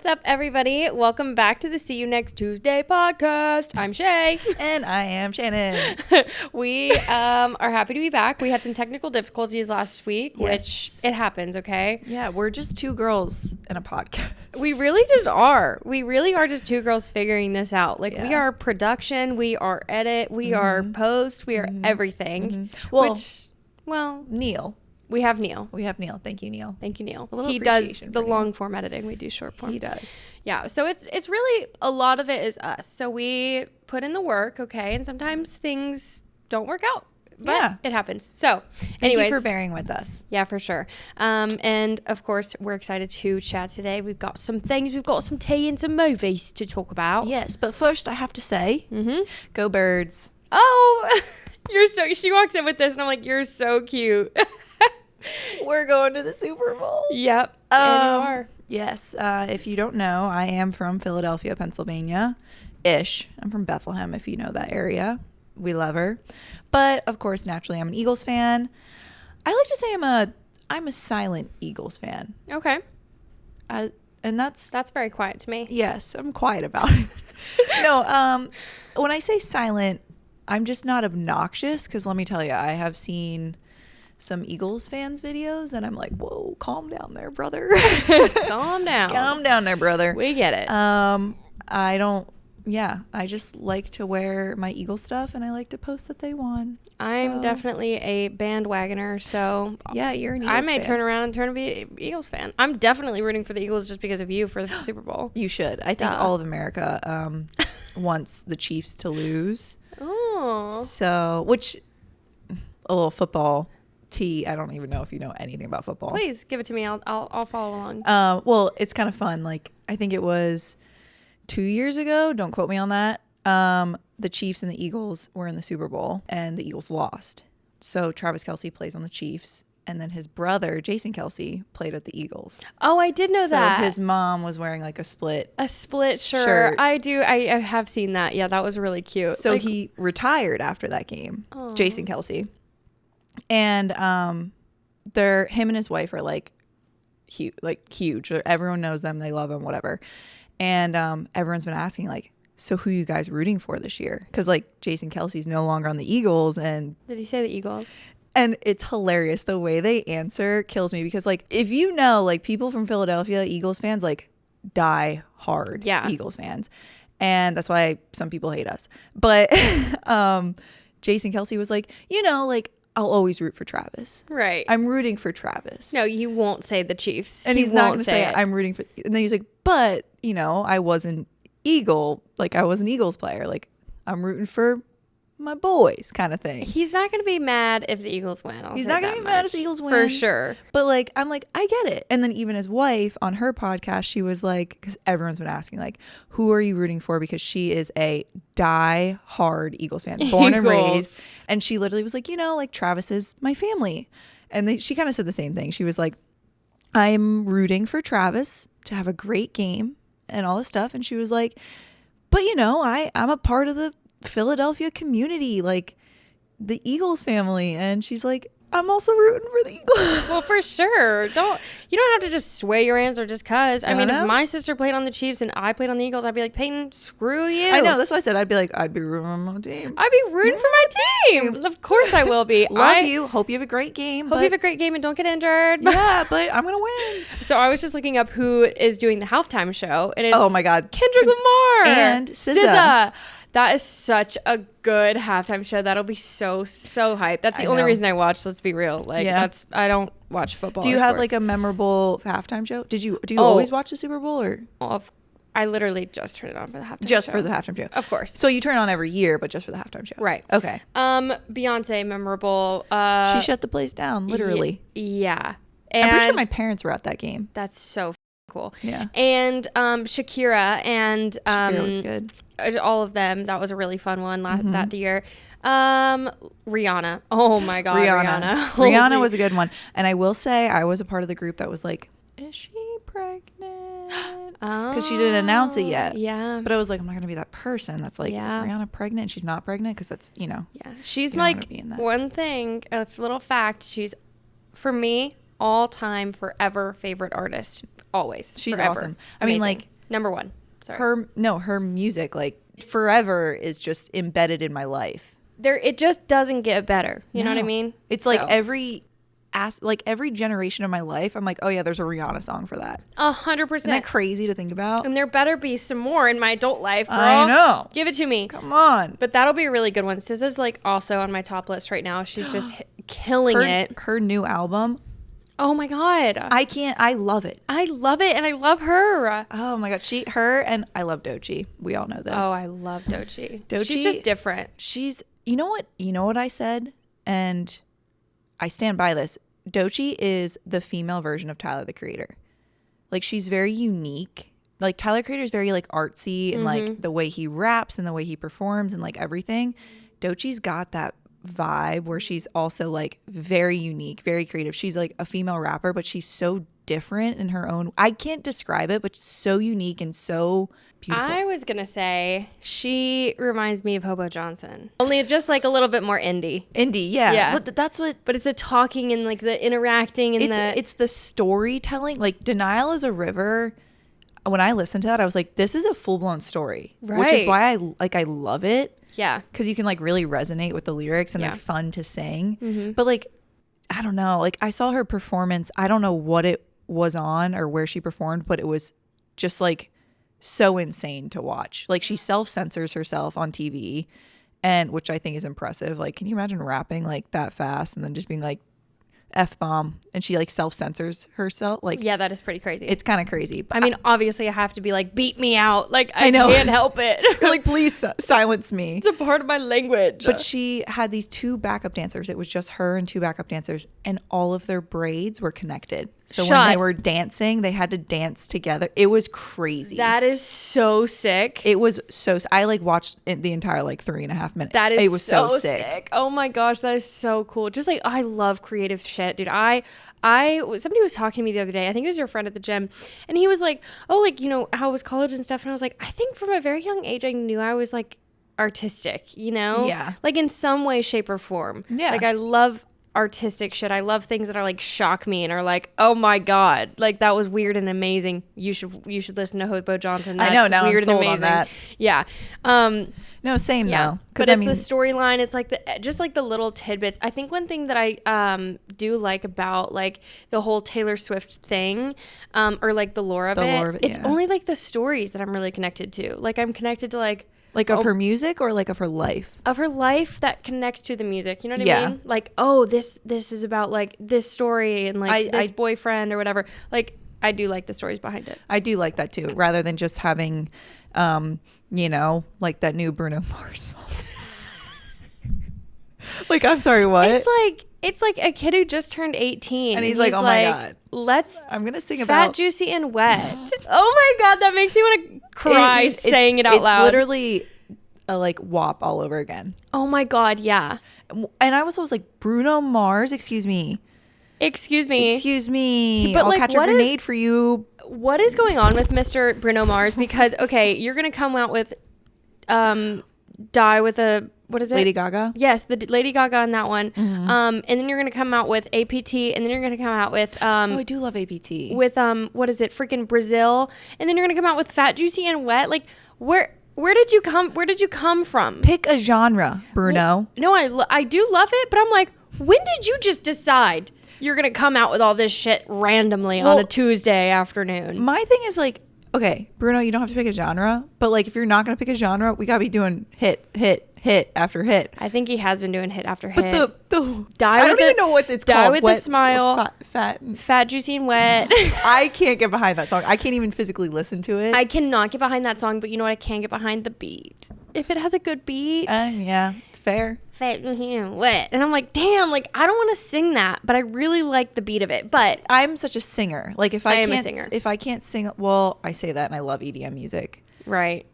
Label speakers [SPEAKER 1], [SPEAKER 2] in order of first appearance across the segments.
[SPEAKER 1] up, everybody? Welcome back to the See You Next Tuesday podcast. I'm Shay.
[SPEAKER 2] And I am Shannon.
[SPEAKER 1] We are happy to be back. We had some technical difficulties last week,
[SPEAKER 2] Yes.
[SPEAKER 1] which it happens, okay?
[SPEAKER 2] Yeah, we're just two girls in a podcast.
[SPEAKER 1] We really just are. We really are just two girls figuring this out. Like, we
[SPEAKER 2] Yeah.
[SPEAKER 1] are production, we are edit, we are post, we are everything.
[SPEAKER 2] Well,
[SPEAKER 1] Well,
[SPEAKER 2] Neil.
[SPEAKER 1] we have Neil.
[SPEAKER 2] We have Neil. Thank you, Neil.
[SPEAKER 1] Thank you, Neil.
[SPEAKER 2] A little
[SPEAKER 1] He does
[SPEAKER 2] appreciation
[SPEAKER 1] the
[SPEAKER 2] for Neil.
[SPEAKER 1] long form editing. We do short form.
[SPEAKER 2] He does.
[SPEAKER 1] Yeah, so it's really, a lot of it is us. So we put in the work, okay, and sometimes things don't work out, but
[SPEAKER 2] Yeah.
[SPEAKER 1] it happens. So
[SPEAKER 2] Thank
[SPEAKER 1] anyways,
[SPEAKER 2] you for bearing with us.
[SPEAKER 1] yeah, for sure. And of course, we're excited to chat today. We've got some things, we've got some tea and some movies to talk about.
[SPEAKER 2] Yes, but first I have to say, go Birds.
[SPEAKER 1] Oh, she walks in with this and I'm like, you're so cute.
[SPEAKER 2] We're going to the Super Bowl.
[SPEAKER 1] Yep. And you are.
[SPEAKER 2] Yes, if you don't know, I am from Philadelphia, Pennsylvania-ish. I'm from Bethlehem, if you know that area. We love her. But, of course, naturally, I'm an Eagles fan. I like to say I'm a silent Eagles fan.
[SPEAKER 1] Okay.
[SPEAKER 2] And that's
[SPEAKER 1] Very quiet to me.
[SPEAKER 2] yes, I'm quiet about it. No, when I say silent, I'm just not obnoxious, because let me tell you, I have seen some Eagles fans videos and I'm like, whoa, calm down there, brother.
[SPEAKER 1] Calm down.
[SPEAKER 2] Calm down there, brother.
[SPEAKER 1] We get it.
[SPEAKER 2] I just like to wear my Eagle stuff and I like to post that they won.
[SPEAKER 1] I'm
[SPEAKER 2] So,
[SPEAKER 1] definitely a bandwagoner, so
[SPEAKER 2] yeah, you're an Eagles
[SPEAKER 1] I may
[SPEAKER 2] fan.
[SPEAKER 1] turn around and turn to be an Eagles fan. I'm definitely rooting for the Eagles just because of you for the Super Bowl.
[SPEAKER 2] You should. I think
[SPEAKER 1] Duh.
[SPEAKER 2] all of America wants the Chiefs to lose.
[SPEAKER 1] Oh.
[SPEAKER 2] So, which a little football tea. I don't even know if you know anything about football.
[SPEAKER 1] Please give it to me. I'll follow along.
[SPEAKER 2] Well, it's kind of fun. Like, I think it was 2 years ago. Don't quote me on that. The Chiefs and the Eagles were in the Super Bowl and the Eagles lost. So Travis Kelce plays on the Chiefs. And then his brother, Jason Kelce, played at the Eagles.
[SPEAKER 1] Oh, I did know
[SPEAKER 2] So
[SPEAKER 1] that.
[SPEAKER 2] his mom was wearing like a split.
[SPEAKER 1] A split shirt.
[SPEAKER 2] Shirt.
[SPEAKER 1] I do. I have seen that. Yeah, that was really cute.
[SPEAKER 2] So
[SPEAKER 1] Like,
[SPEAKER 2] he retired after that game,
[SPEAKER 1] Aw.
[SPEAKER 2] Jason Kelce. And him and his wife are like huge. Everyone knows them. They love them, whatever. And everyone's been asking like, so who you guys rooting for this year? Because like Jason Kelce's no longer on the Eagles, and
[SPEAKER 1] Did he say the Eagles?
[SPEAKER 2] it's hilarious. The way they answer kills me, because like, if you know, like, people from Philadelphia, Eagles fans, like, die hard Eagles fans. And that's why some people hate us. But Jason Kelce was like, like, I'll always root for Travis.
[SPEAKER 1] Right.
[SPEAKER 2] I'm rooting for Travis.
[SPEAKER 1] No, you won't say the Chiefs.
[SPEAKER 2] And
[SPEAKER 1] He
[SPEAKER 2] he's not
[SPEAKER 1] won't
[SPEAKER 2] going to say
[SPEAKER 1] it.
[SPEAKER 2] I'm rooting for. And then he's like, but, I was an Eagle. Like, I was an Eagles player. Like, I'm rooting for my boys, kind of thing.
[SPEAKER 1] He's not going to be mad if the Eagles win.
[SPEAKER 2] He's not going to be mad if the Eagles win.
[SPEAKER 1] For sure.
[SPEAKER 2] But like, I'm like, I get it. And then even his wife on her podcast, she was like, because everyone's been asking, like, who are you rooting for? Because she is a die-hard Eagles fan, born and
[SPEAKER 1] Eagles.
[SPEAKER 2] raised. And she literally was like, like, Travis is my family. And she kind of said the same thing. She was like, I'm rooting for Travis to have a great game and all this stuff. And she was like, but I'm a part of the Philadelphia community, like the Eagles family. And she's like, I'm also rooting for the Eagles.
[SPEAKER 1] Well, for sure. You don't have to just sway your answer just because. I mean,
[SPEAKER 2] know.
[SPEAKER 1] if my sister played on the Chiefs and I played on the Eagles, I'd be like, Peyton, screw you.
[SPEAKER 2] I know. That's why I said I'd be rooting on my team.
[SPEAKER 1] I'd be rooting for my team. Of course I will be.
[SPEAKER 2] Love you. Hope you have a great game.
[SPEAKER 1] Hope you have a great game and don't get injured.
[SPEAKER 2] Yeah, but I'm gonna win.
[SPEAKER 1] So I was just looking up who is doing the halftime show, and it's
[SPEAKER 2] Oh my God,
[SPEAKER 1] Kendrick Lamar
[SPEAKER 2] and SZA.
[SPEAKER 1] That is such a good halftime show. That'll be so hype. That's the
[SPEAKER 2] I
[SPEAKER 1] only
[SPEAKER 2] know.
[SPEAKER 1] reason I watch. Let's be real. Like I don't watch football.
[SPEAKER 2] Do you
[SPEAKER 1] or
[SPEAKER 2] have
[SPEAKER 1] sports.
[SPEAKER 2] like a memorable halftime show? Do you always watch the Super Bowl, or
[SPEAKER 1] I literally just turned it on for the halftime
[SPEAKER 2] just
[SPEAKER 1] show.
[SPEAKER 2] for the halftime show?
[SPEAKER 1] Of course.
[SPEAKER 2] So you turn it on every year, but just for the halftime show,
[SPEAKER 1] Right.
[SPEAKER 2] Okay.
[SPEAKER 1] Beyonce, memorable.
[SPEAKER 2] She shut the place down, literally.
[SPEAKER 1] Yeah.
[SPEAKER 2] I'm pretty sure
[SPEAKER 1] And
[SPEAKER 2] my parents were at that game.
[SPEAKER 1] that's so cool.
[SPEAKER 2] Yeah.
[SPEAKER 1] And Shakira and
[SPEAKER 2] Shakira was good.
[SPEAKER 1] all of them. That was a really fun one that year. Rihanna. Oh my God, Rihanna.
[SPEAKER 2] Rihanna was a good one. And I will say, I was a part of the group that was like, is she pregnant? Because she didn't announce it yet.
[SPEAKER 1] Yeah.
[SPEAKER 2] But I was like, I'm not going to be that person that's like,
[SPEAKER 1] Yeah.
[SPEAKER 2] is Rihanna pregnant? And she's not pregnant? Because that's,
[SPEAKER 1] Yeah. She's
[SPEAKER 2] you don't wanna
[SPEAKER 1] like
[SPEAKER 2] be in that.
[SPEAKER 1] one thing, a little fact. She's, for me, all time forever favorite artist. Always.
[SPEAKER 2] She's
[SPEAKER 1] forever.
[SPEAKER 2] awesome. I mean,
[SPEAKER 1] Amazing.
[SPEAKER 2] like,
[SPEAKER 1] Number one. Sorry.
[SPEAKER 2] Her music, like forever, is just embedded in my life.
[SPEAKER 1] It just doesn't get better. You know what I mean?
[SPEAKER 2] It's like every generation of my life, I'm like, oh yeah, there's a Rihanna song for that.
[SPEAKER 1] 100%.
[SPEAKER 2] Isn't that crazy to think about?
[SPEAKER 1] And there better be some more in my adult life, girl.
[SPEAKER 2] I know.
[SPEAKER 1] Give it to me.
[SPEAKER 2] Come on.
[SPEAKER 1] But that'll be a really good one. SZA's like also on my top list right now. She's just killing it.
[SPEAKER 2] Her new album.
[SPEAKER 1] Oh my God.
[SPEAKER 2] I love it.
[SPEAKER 1] I love it and I love her.
[SPEAKER 2] Oh my God. And I love Doechii. We all know this.
[SPEAKER 1] Oh, I love Doechii.
[SPEAKER 2] Doechii.
[SPEAKER 1] She's just different.
[SPEAKER 2] You know what I said? And I stand by this. Doechii is the female version of Tyler the Creator. Like, she's very unique. Like, Tyler the Creator is very like artsy and like the way he raps and the way he performs and like everything. Doechii's got that vibe where she's also like very unique, very creative. She's like a female rapper, but she's so different in her own. I can't describe it, but so unique and so beautiful.
[SPEAKER 1] I was gonna say she reminds me of Hobo Johnson, only just like a little bit more indie.
[SPEAKER 2] Yeah. But that's what.
[SPEAKER 1] But it's the talking and like the interacting and
[SPEAKER 2] it's the storytelling. Like, Denial is a River. When I listened to that, I was like, this is a full blown story, which is why I love it.
[SPEAKER 1] Yeah,
[SPEAKER 2] because you can like really resonate with the lyrics and they're fun to sing. But like, I don't know. Like, I saw her performance. I don't know what it was on or where she performed, but it was just like so insane to watch. Like, she self-censors herself on TV, and which I think is impressive. Like, can you imagine rapping like that fast and then just being like F-bomb, and she like self-censors herself? Like,
[SPEAKER 1] yeah, that is pretty crazy.
[SPEAKER 2] It's kind of crazy. But
[SPEAKER 1] I mean, obviously I have to be like, beat me out. Like, I know. Can't help it.
[SPEAKER 2] You're like, please silence me.
[SPEAKER 1] It's a part of my language.
[SPEAKER 2] But she had these two backup dancers. It was just her and two backup dancers, and all of their braids were connected. So when they were dancing, they had to dance together. It was crazy.
[SPEAKER 1] That is so sick.
[SPEAKER 2] It was so. I like watched the entire like 3.5 minutes.
[SPEAKER 1] It
[SPEAKER 2] was so sick.
[SPEAKER 1] Oh my gosh, that is so cool. Just like, I love creative shit, dude. Somebody was talking to me the other day. I think it was your friend at the gym, and he was like, "Oh, like, you know, how was college and stuff?" And I was like, "I think from a very young age, I knew I was like artistic, you know, like in some way, shape, or form. Like, I love artistic shit. I love things that are like shock me and are like, oh my God, like that was weird and amazing. You should listen to Hobo Johnson. That's
[SPEAKER 2] I know, now
[SPEAKER 1] weird
[SPEAKER 2] I'm sold
[SPEAKER 1] and amazing.
[SPEAKER 2] on that.
[SPEAKER 1] Yeah.
[SPEAKER 2] No, same though.
[SPEAKER 1] But it's the storyline. It's like just like the little tidbits. I think one thing that I do like about like the whole Taylor Swift thing, or like the lore of it, it's only like the stories that I'm really connected to. Like, I'm connected to like
[SPEAKER 2] of her music, or like of her life?
[SPEAKER 1] Of her life that connects to the music. You know what I mean? Like, oh, this is about like this story and like this boyfriend or whatever. Like, I do like the stories behind it.
[SPEAKER 2] I do like that too, rather than just having, you know, like that new Bruno Mars song. Like, I'm sorry, what?
[SPEAKER 1] It's like a kid who just turned 18.
[SPEAKER 2] And he's like, oh my God.
[SPEAKER 1] I'm
[SPEAKER 2] going to sing
[SPEAKER 1] about Fat, Juicy, and Wet. Oh my God, that makes me want to cry saying it out loud.
[SPEAKER 2] It's literally a like WAP all over again.
[SPEAKER 1] Oh my God, yeah.
[SPEAKER 2] And I was always like, Bruno Mars, excuse me.
[SPEAKER 1] But
[SPEAKER 2] I'll catch a grenade for you.
[SPEAKER 1] What is going on with Mr. Bruno Mars? Because, okay, you're going to come out with Die with a... What is it?
[SPEAKER 2] Lady Gaga?
[SPEAKER 1] Yes, the Lady Gaga in that one. Mm-hmm. And then you're going to come out with APT, and then you're going to come out with... oh,
[SPEAKER 2] I do love APT.
[SPEAKER 1] With, what is it? Freaking Brazil. And then you're going to come out with Fat, Juicy, and Wet. Like, where did you come from?
[SPEAKER 2] Pick a genre, Bruno.
[SPEAKER 1] No, I do love it, but I'm like, when did you just decide you're going to come out with all this shit randomly on a Tuesday afternoon?
[SPEAKER 2] My thing is like, okay, Bruno, you don't have to pick a genre, but like if you're not going to pick a genre, we got to be doing hit after hit.
[SPEAKER 1] I think he has been doing hit after hit.
[SPEAKER 2] But I don't even know what it's called.
[SPEAKER 1] Die with a Smile. Fat, Juicy, and Wet.
[SPEAKER 2] I can't get behind that song. I can't even physically listen to it.
[SPEAKER 1] I cannot get behind that song, but you know what? I can get behind the beat. If it has a good beat.
[SPEAKER 2] Yeah, it's fair.
[SPEAKER 1] Fat, Juicy, and Wet. And I'm like, damn, like I don't want to sing that, but I really like the beat of it. But
[SPEAKER 2] I'm such a singer. Like if I
[SPEAKER 1] am a singer.
[SPEAKER 2] If I can't sing, well, I say that and I love EDM music.
[SPEAKER 1] Right.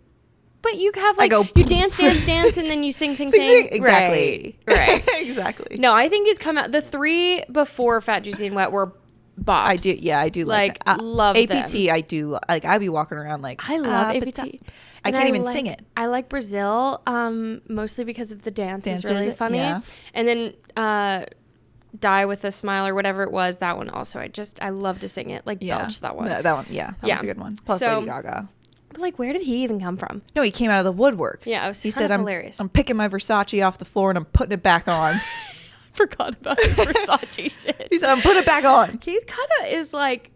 [SPEAKER 1] But you have like, you dance, and then you sing.
[SPEAKER 2] Exactly.
[SPEAKER 1] Right.
[SPEAKER 2] Exactly.
[SPEAKER 1] No, I think he's come out. The three before Fat, Juicy, and Wet were bops.
[SPEAKER 2] I do like
[SPEAKER 1] love
[SPEAKER 2] APT.
[SPEAKER 1] them.
[SPEAKER 2] I do like. I'd be walking around like
[SPEAKER 1] I love APT.
[SPEAKER 2] I can't even sing it.
[SPEAKER 1] I like Brazil, mostly because of the dance. It's really funny.
[SPEAKER 2] Yeah.
[SPEAKER 1] And then Die with a Smile or whatever it was. That one also. I love to sing it. Like Belch, that one.
[SPEAKER 2] That one. Yeah. That one's a good one. Plus Lady Gaga.
[SPEAKER 1] But like, where did he even come from?
[SPEAKER 2] No, he came out of the woodworks.
[SPEAKER 1] Yeah, it was
[SPEAKER 2] he
[SPEAKER 1] kind
[SPEAKER 2] said,
[SPEAKER 1] of hilarious.
[SPEAKER 2] I'm picking my Versace off the floor and I'm putting it back on.
[SPEAKER 1] Forgot about his Versace shit.
[SPEAKER 2] He said, I'm putting it back on.
[SPEAKER 1] He kind of is like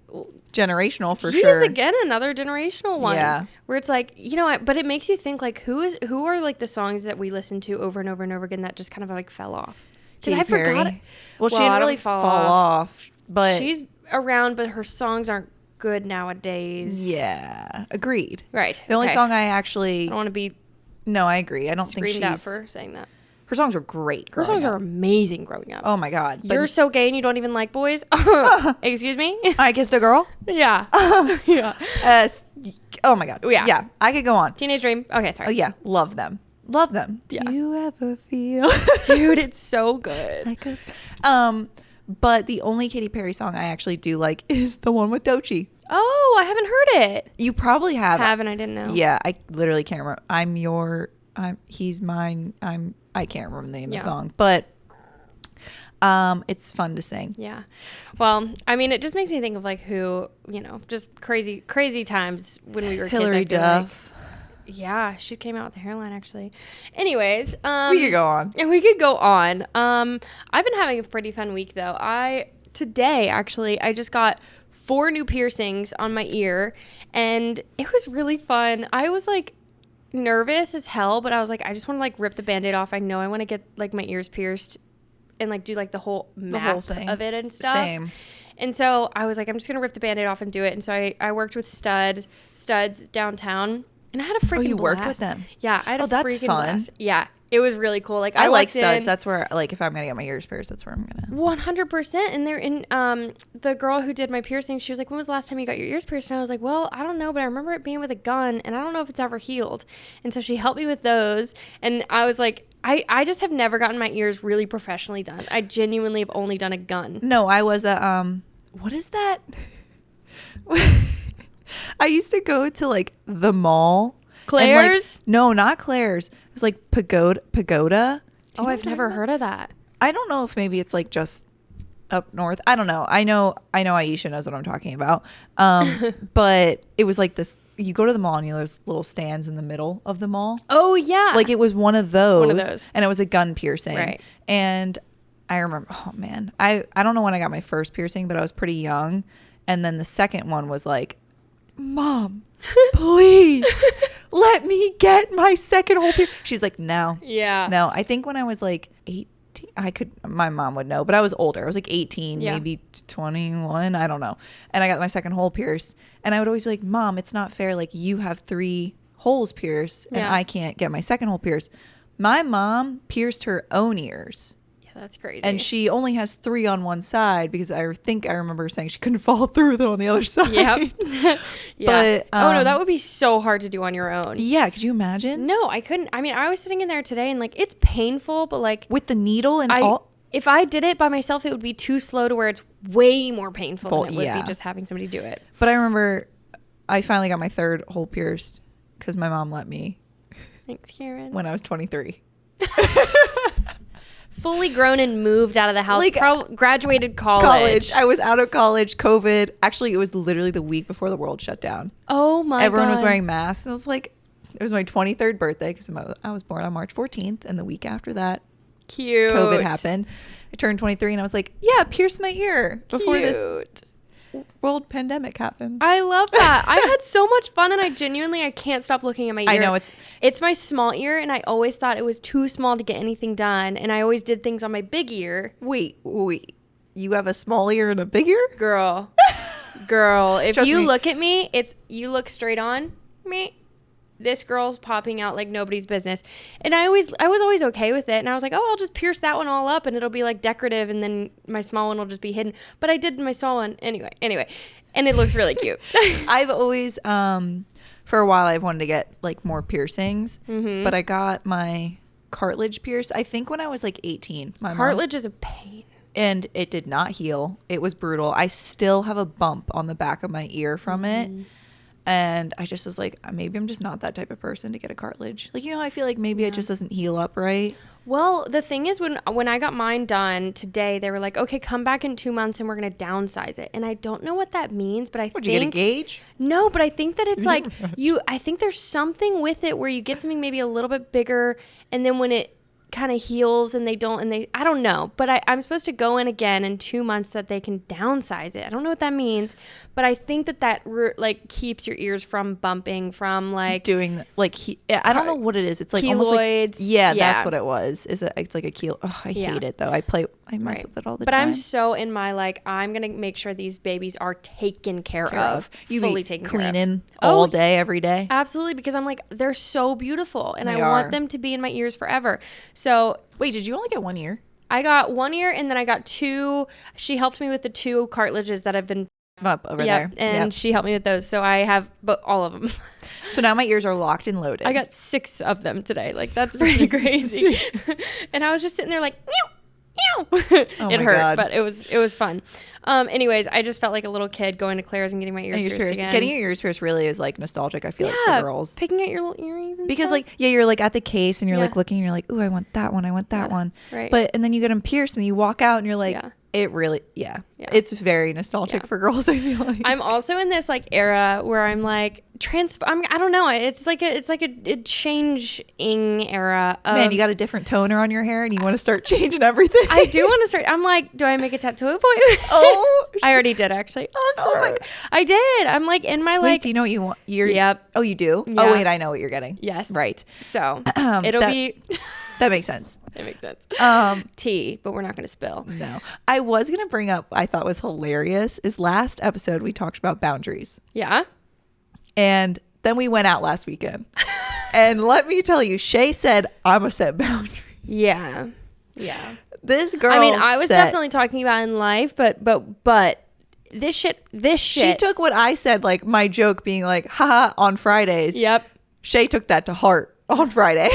[SPEAKER 2] Generational for
[SPEAKER 1] he
[SPEAKER 2] sure.
[SPEAKER 1] is again another generational one.
[SPEAKER 2] Yeah.
[SPEAKER 1] Where it's like, you know, but it makes you think like who are like the songs that we listen to over and over and over again that just kind of like fell off.
[SPEAKER 2] Katy
[SPEAKER 1] I forgot.
[SPEAKER 2] Perry. Well, she didn't really fall off, but
[SPEAKER 1] she's around, but her songs aren't good nowadays.
[SPEAKER 2] yeah, agreed.
[SPEAKER 1] Right.
[SPEAKER 2] The only
[SPEAKER 1] okay.
[SPEAKER 2] song I actually
[SPEAKER 1] I don't want to be
[SPEAKER 2] no, I agree. I don't think
[SPEAKER 1] screamed at
[SPEAKER 2] she's
[SPEAKER 1] for saying that.
[SPEAKER 2] her songs were great.
[SPEAKER 1] Her songs are amazing growing up.
[SPEAKER 2] Oh my god. But
[SPEAKER 1] You're so gay and you don't even like boys. Excuse me.
[SPEAKER 2] I kissed a girl.
[SPEAKER 1] Yeah. Yeah.
[SPEAKER 2] Oh my god.
[SPEAKER 1] Yeah.
[SPEAKER 2] Yeah. I could go on.
[SPEAKER 1] Teenage Dream. Okay, sorry.
[SPEAKER 2] Oh yeah, love them. Love them.
[SPEAKER 1] Yeah.
[SPEAKER 2] Do you ever feel
[SPEAKER 1] Dude, it's so good.
[SPEAKER 2] like a but the only Katy Perry song I actually do like is the one with Doechii.
[SPEAKER 1] Oh, I haven't heard it.
[SPEAKER 2] You probably have.
[SPEAKER 1] Haven't, I didn't know.
[SPEAKER 2] Yeah, I literally can't remember. He's mine. I can't remember the name of the song, but it's fun to sing.
[SPEAKER 1] Yeah. Well, I mean, it just makes me think of like who, you know, just crazy times when we were
[SPEAKER 2] Hillary
[SPEAKER 1] kids. I feel
[SPEAKER 2] Duff.
[SPEAKER 1] Like. Yeah, she came out with a hairline actually. Anyways,
[SPEAKER 2] We could go on.
[SPEAKER 1] And we could go on. I've been having a pretty fun week though. Today actually I just got 4 new piercings on my ear and it was really fun. I was like nervous as hell, but I was like, I just want to like rip the Band-Aid off. I know I want to get like my ears pierced and like do like the whole math
[SPEAKER 2] thing
[SPEAKER 1] of it and stuff.
[SPEAKER 2] Same.
[SPEAKER 1] And so I was like, I'm just gonna rip the Band-Aid off and do it. And so I worked with Studs downtown, and I had a freaking
[SPEAKER 2] you
[SPEAKER 1] blast.
[SPEAKER 2] worked with them?
[SPEAKER 1] Yeah, I had a
[SPEAKER 2] that's
[SPEAKER 1] freaking
[SPEAKER 2] fun.
[SPEAKER 1] blast. Yeah, it was really cool. Like
[SPEAKER 2] I like
[SPEAKER 1] walked
[SPEAKER 2] Studs.
[SPEAKER 1] in,
[SPEAKER 2] That's where like if I'm gonna get my ears pierced, that's where I'm gonna.
[SPEAKER 1] 100%. And they're in the girl who did my piercing, she was like, when was the last time you got your ears pierced? And I was like, well, I don't know, but I remember it being with a gun and I don't know if it's ever healed. And so she helped me with those. And I was like, I just have never gotten my ears really professionally done. I genuinely have only done a gun.
[SPEAKER 2] No, I was a what is that? I used to go to like the mall.
[SPEAKER 1] Claire's?
[SPEAKER 2] Like, no, not Claire's. It was like Pagoda. Do you
[SPEAKER 1] Oh,
[SPEAKER 2] know
[SPEAKER 1] I've
[SPEAKER 2] what
[SPEAKER 1] never
[SPEAKER 2] I'm
[SPEAKER 1] heard of that.
[SPEAKER 2] I don't know if maybe it's like just up north. I don't know. I know Aisha knows what I'm talking about. But it was like this. You go to the mall and there's little stands in the middle of the mall.
[SPEAKER 1] Oh, yeah.
[SPEAKER 2] Like it was one of those.
[SPEAKER 1] One of those.
[SPEAKER 2] And it was a gun piercing.
[SPEAKER 1] Right.
[SPEAKER 2] And I remember, oh man, I don't know when I got my first piercing, but I was pretty young. And then the second one was like, Mom, please let me get my second hole piercing. She's like, no.
[SPEAKER 1] Yeah.
[SPEAKER 2] No, I think when I was like 18, my mom would know, but I was older. I was like 18, maybe 21. I don't know. And I got my second hole pierced. And I would always be like, Mom, it's not fair. Like you have 3 holes pierced and I can't get my second hole pierced. My mom pierced her own ears.
[SPEAKER 1] That's crazy.
[SPEAKER 2] And she only has 3 on one side because I think I remember her saying she couldn't follow through with it on the other side.
[SPEAKER 1] Yep. Yeah.
[SPEAKER 2] But
[SPEAKER 1] oh no, that would be so hard to do on your own.
[SPEAKER 2] Yeah, could you imagine?
[SPEAKER 1] No, I couldn't. I mean, I was sitting in there today and like it's painful, but like
[SPEAKER 2] with the needle and all.
[SPEAKER 1] If I did it by myself, it would be too slow to where it's way more painful than it would be just having somebody do it.
[SPEAKER 2] But I remember I finally got my 3rd hole pierced because my mom let me.
[SPEAKER 1] Thanks, Karen.
[SPEAKER 2] When I was 23.
[SPEAKER 1] Fully grown and moved out of the house.
[SPEAKER 2] Like,
[SPEAKER 1] graduated college.
[SPEAKER 2] I was out of college. COVID. Actually, it was literally the week before the world shut down.
[SPEAKER 1] Oh my God.
[SPEAKER 2] Everyone was wearing masks. And I was like, it was my 23rd birthday because I was born on March 14th. And the week after that,
[SPEAKER 1] cute,
[SPEAKER 2] COVID happened. I turned 23 and I was like, yeah, pierce my ear before this world pandemic happened.
[SPEAKER 1] I love that. I had so much fun and I can't stop looking at my ear.
[SPEAKER 2] I know
[SPEAKER 1] it's my small ear and I always thought it was too small to get anything done and I always did things on my big ear.
[SPEAKER 2] Wait. You have a small ear and a big ear?
[SPEAKER 1] Girl, if
[SPEAKER 2] Trust
[SPEAKER 1] you
[SPEAKER 2] me.
[SPEAKER 1] look at me, you look straight on me. This girl's popping out like nobody's business. And I was always okay with it. And I was like, oh, I'll just pierce that one all up and it'll be like decorative and then my small one will just be hidden. But I did my small one anyway. And it looks really cute.
[SPEAKER 2] I've always, for a while, I've wanted to get like more piercings, but I got my cartilage pierced, I think when I was like 18.
[SPEAKER 1] Cartilage is a pain.
[SPEAKER 2] And it did not heal. It was brutal. I still have a bump on the back of my ear from it. And I just was like, maybe I'm just not that type of person to get a cartilage. Like, you know, I feel like maybe it just doesn't heal up right.
[SPEAKER 1] Well, the thing is, when I got mine done today, they were like, okay, come back in 2 months and we're going to downsize it. And I don't know what that means, but
[SPEAKER 2] Would you get a gauge?
[SPEAKER 1] No, but I think that it's like I think there's something with it where you get something maybe a little bit bigger, and then when it kind of heals and I don't know, but I'm supposed to go in again in 2 months that they can downsize it. I don't know what that means, but I think that like keeps your ears from bumping from like
[SPEAKER 2] doing like I don't know what it is. It's like
[SPEAKER 1] keloids.
[SPEAKER 2] Almost like that's what it was. It's like a keel. Oh, I hate it though. I mess with it all the time.
[SPEAKER 1] But I'm so in my like I'm gonna make sure these babies are taken care of.
[SPEAKER 2] You
[SPEAKER 1] fully
[SPEAKER 2] be
[SPEAKER 1] taken care of.
[SPEAKER 2] Cleaning all day, every day.
[SPEAKER 1] Absolutely, because I'm like they're so beautiful, and I
[SPEAKER 2] They
[SPEAKER 1] want
[SPEAKER 2] are.
[SPEAKER 1] them to be in my ears forever. So
[SPEAKER 2] wait, did you only get 1 year?
[SPEAKER 1] I got 1 year, and then I got 2. She helped me with the 2 cartilages that have been
[SPEAKER 2] Up over there.
[SPEAKER 1] And she helped me with those. So I have all of them.
[SPEAKER 2] So now my ears are locked and loaded.
[SPEAKER 1] I got 6 of them today. Like that's pretty crazy. And I was just sitting there like, meow. It hurt,
[SPEAKER 2] God.
[SPEAKER 1] but it was fun. Anyways, I just felt like a little kid going to Claire's and getting my ears pierced again.
[SPEAKER 2] Getting your ears pierced really is like nostalgic. I feel like for girls,
[SPEAKER 1] picking at your little earrings and
[SPEAKER 2] because
[SPEAKER 1] stuff.
[SPEAKER 2] like you're like at the case and you're like looking and you're like, ooh, I want that one, I want that one,
[SPEAKER 1] right.
[SPEAKER 2] But and then you get them pierced and you walk out and you're like, it really, it's very nostalgic for girls. I feel like
[SPEAKER 1] I'm also in this like era where I'm like I don't know. It's like a changing era.
[SPEAKER 2] Man, you got a different toner on your hair and you want to start changing everything.
[SPEAKER 1] I do want to start. I'm like, do I make a tattoo appointment?
[SPEAKER 2] Oh,
[SPEAKER 1] I already did actually. Oh, I'm sorry.
[SPEAKER 2] my God.
[SPEAKER 1] I did. I'm like in my
[SPEAKER 2] Wait, do you know what you want?
[SPEAKER 1] Yep.
[SPEAKER 2] Oh, you do?
[SPEAKER 1] Yeah.
[SPEAKER 2] Oh, wait, I know what you're getting.
[SPEAKER 1] Yes.
[SPEAKER 2] Right.
[SPEAKER 1] So it'll be.
[SPEAKER 2] That makes sense.
[SPEAKER 1] It makes sense. Tea, but we're not going to spill.
[SPEAKER 2] No. I was going to bring up, I thought was hilarious, is last episode we talked about boundaries.
[SPEAKER 1] Yeah.
[SPEAKER 2] And then we went out last weekend. And let me tell you, Shay said, I'm a set boundary.
[SPEAKER 1] Yeah. Yeah.
[SPEAKER 2] This girl
[SPEAKER 1] I mean, I was definitely talking about in life, but this shit.
[SPEAKER 2] She took what I said, like my joke being like, haha, on Fridays.
[SPEAKER 1] Yep.
[SPEAKER 2] Shay took that to heart on Friday.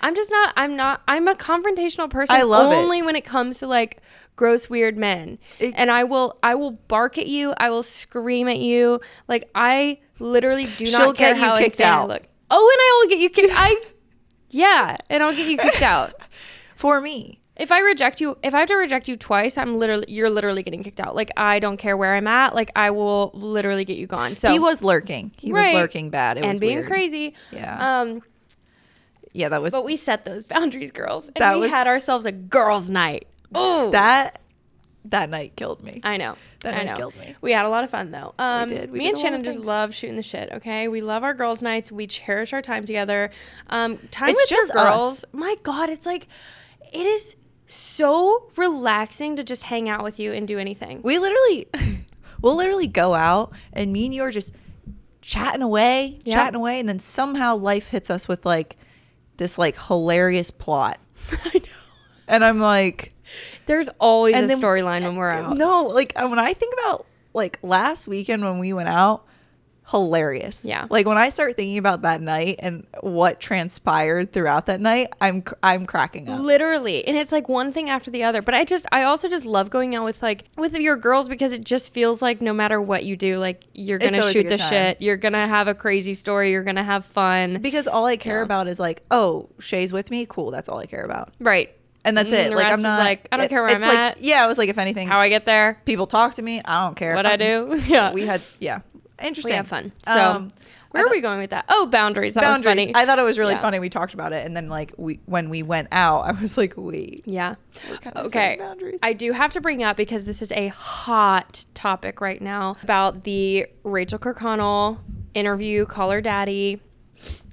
[SPEAKER 1] I'm a confrontational person.
[SPEAKER 2] I love
[SPEAKER 1] only when it comes to like gross, weird men. And I will bark at you. I will scream at you. Like I literally do not care how insane I look. Oh, and I will get you kicked. And I'll get you kicked out.
[SPEAKER 2] For me.
[SPEAKER 1] If I have to reject you twice, you're literally getting kicked out. Like I don't care where I'm at. Like I will literally get you gone. So
[SPEAKER 2] he was lurking. He was lurking bad. It was
[SPEAKER 1] being
[SPEAKER 2] weird.
[SPEAKER 1] crazy.
[SPEAKER 2] Yeah. Yeah, that was.
[SPEAKER 1] But we set those boundaries, girls, and we had ourselves a girls' night. Oh,
[SPEAKER 2] that night killed me.
[SPEAKER 1] I know.
[SPEAKER 2] That night killed me.
[SPEAKER 1] We had a lot of fun though.
[SPEAKER 2] We did.
[SPEAKER 1] Me and Shannon just love shooting the shit. Okay, we love our girls' nights. We cherish our time together. Time with your girls. My God, it's like it is so relaxing to just hang out with you and do anything.
[SPEAKER 2] We'll literally go out and me and you are just chatting away, and then somehow life hits us with like this like hilarious plot.
[SPEAKER 1] I know.
[SPEAKER 2] And I'm like,
[SPEAKER 1] there's always a storyline when we're out.
[SPEAKER 2] No, like when I think about like last weekend when we went out, hilarious. Yeah. Like when I start thinking about that night and what transpired throughout that night, I'm cracking up.
[SPEAKER 1] Literally. And it's like one thing after the other. But I also just love going out with your girls because it just feels like no matter what you do, like you're going to shoot the shit. You're going to have a crazy story. You're going to have fun.
[SPEAKER 2] Because all I care about is like, oh, Shay's with me. Cool. That's all I care about.
[SPEAKER 1] Right.
[SPEAKER 2] And that's it.
[SPEAKER 1] Like I'm not like, I don't care where I'm at.
[SPEAKER 2] Yeah. I was like, if anything,
[SPEAKER 1] how I get there,
[SPEAKER 2] people talk to me. I don't care
[SPEAKER 1] what I do. Yeah.
[SPEAKER 2] Interesting.
[SPEAKER 1] We have fun. So where are we going with that? Oh, boundaries. That was funny.
[SPEAKER 2] I thought it was really funny. We talked about it. And then like when we went out, I was like, wait.
[SPEAKER 1] Yeah. Okay. I do have to bring up because this is a hot topic right now about the Rachael Kirkconnell interview, Call Her Daddy.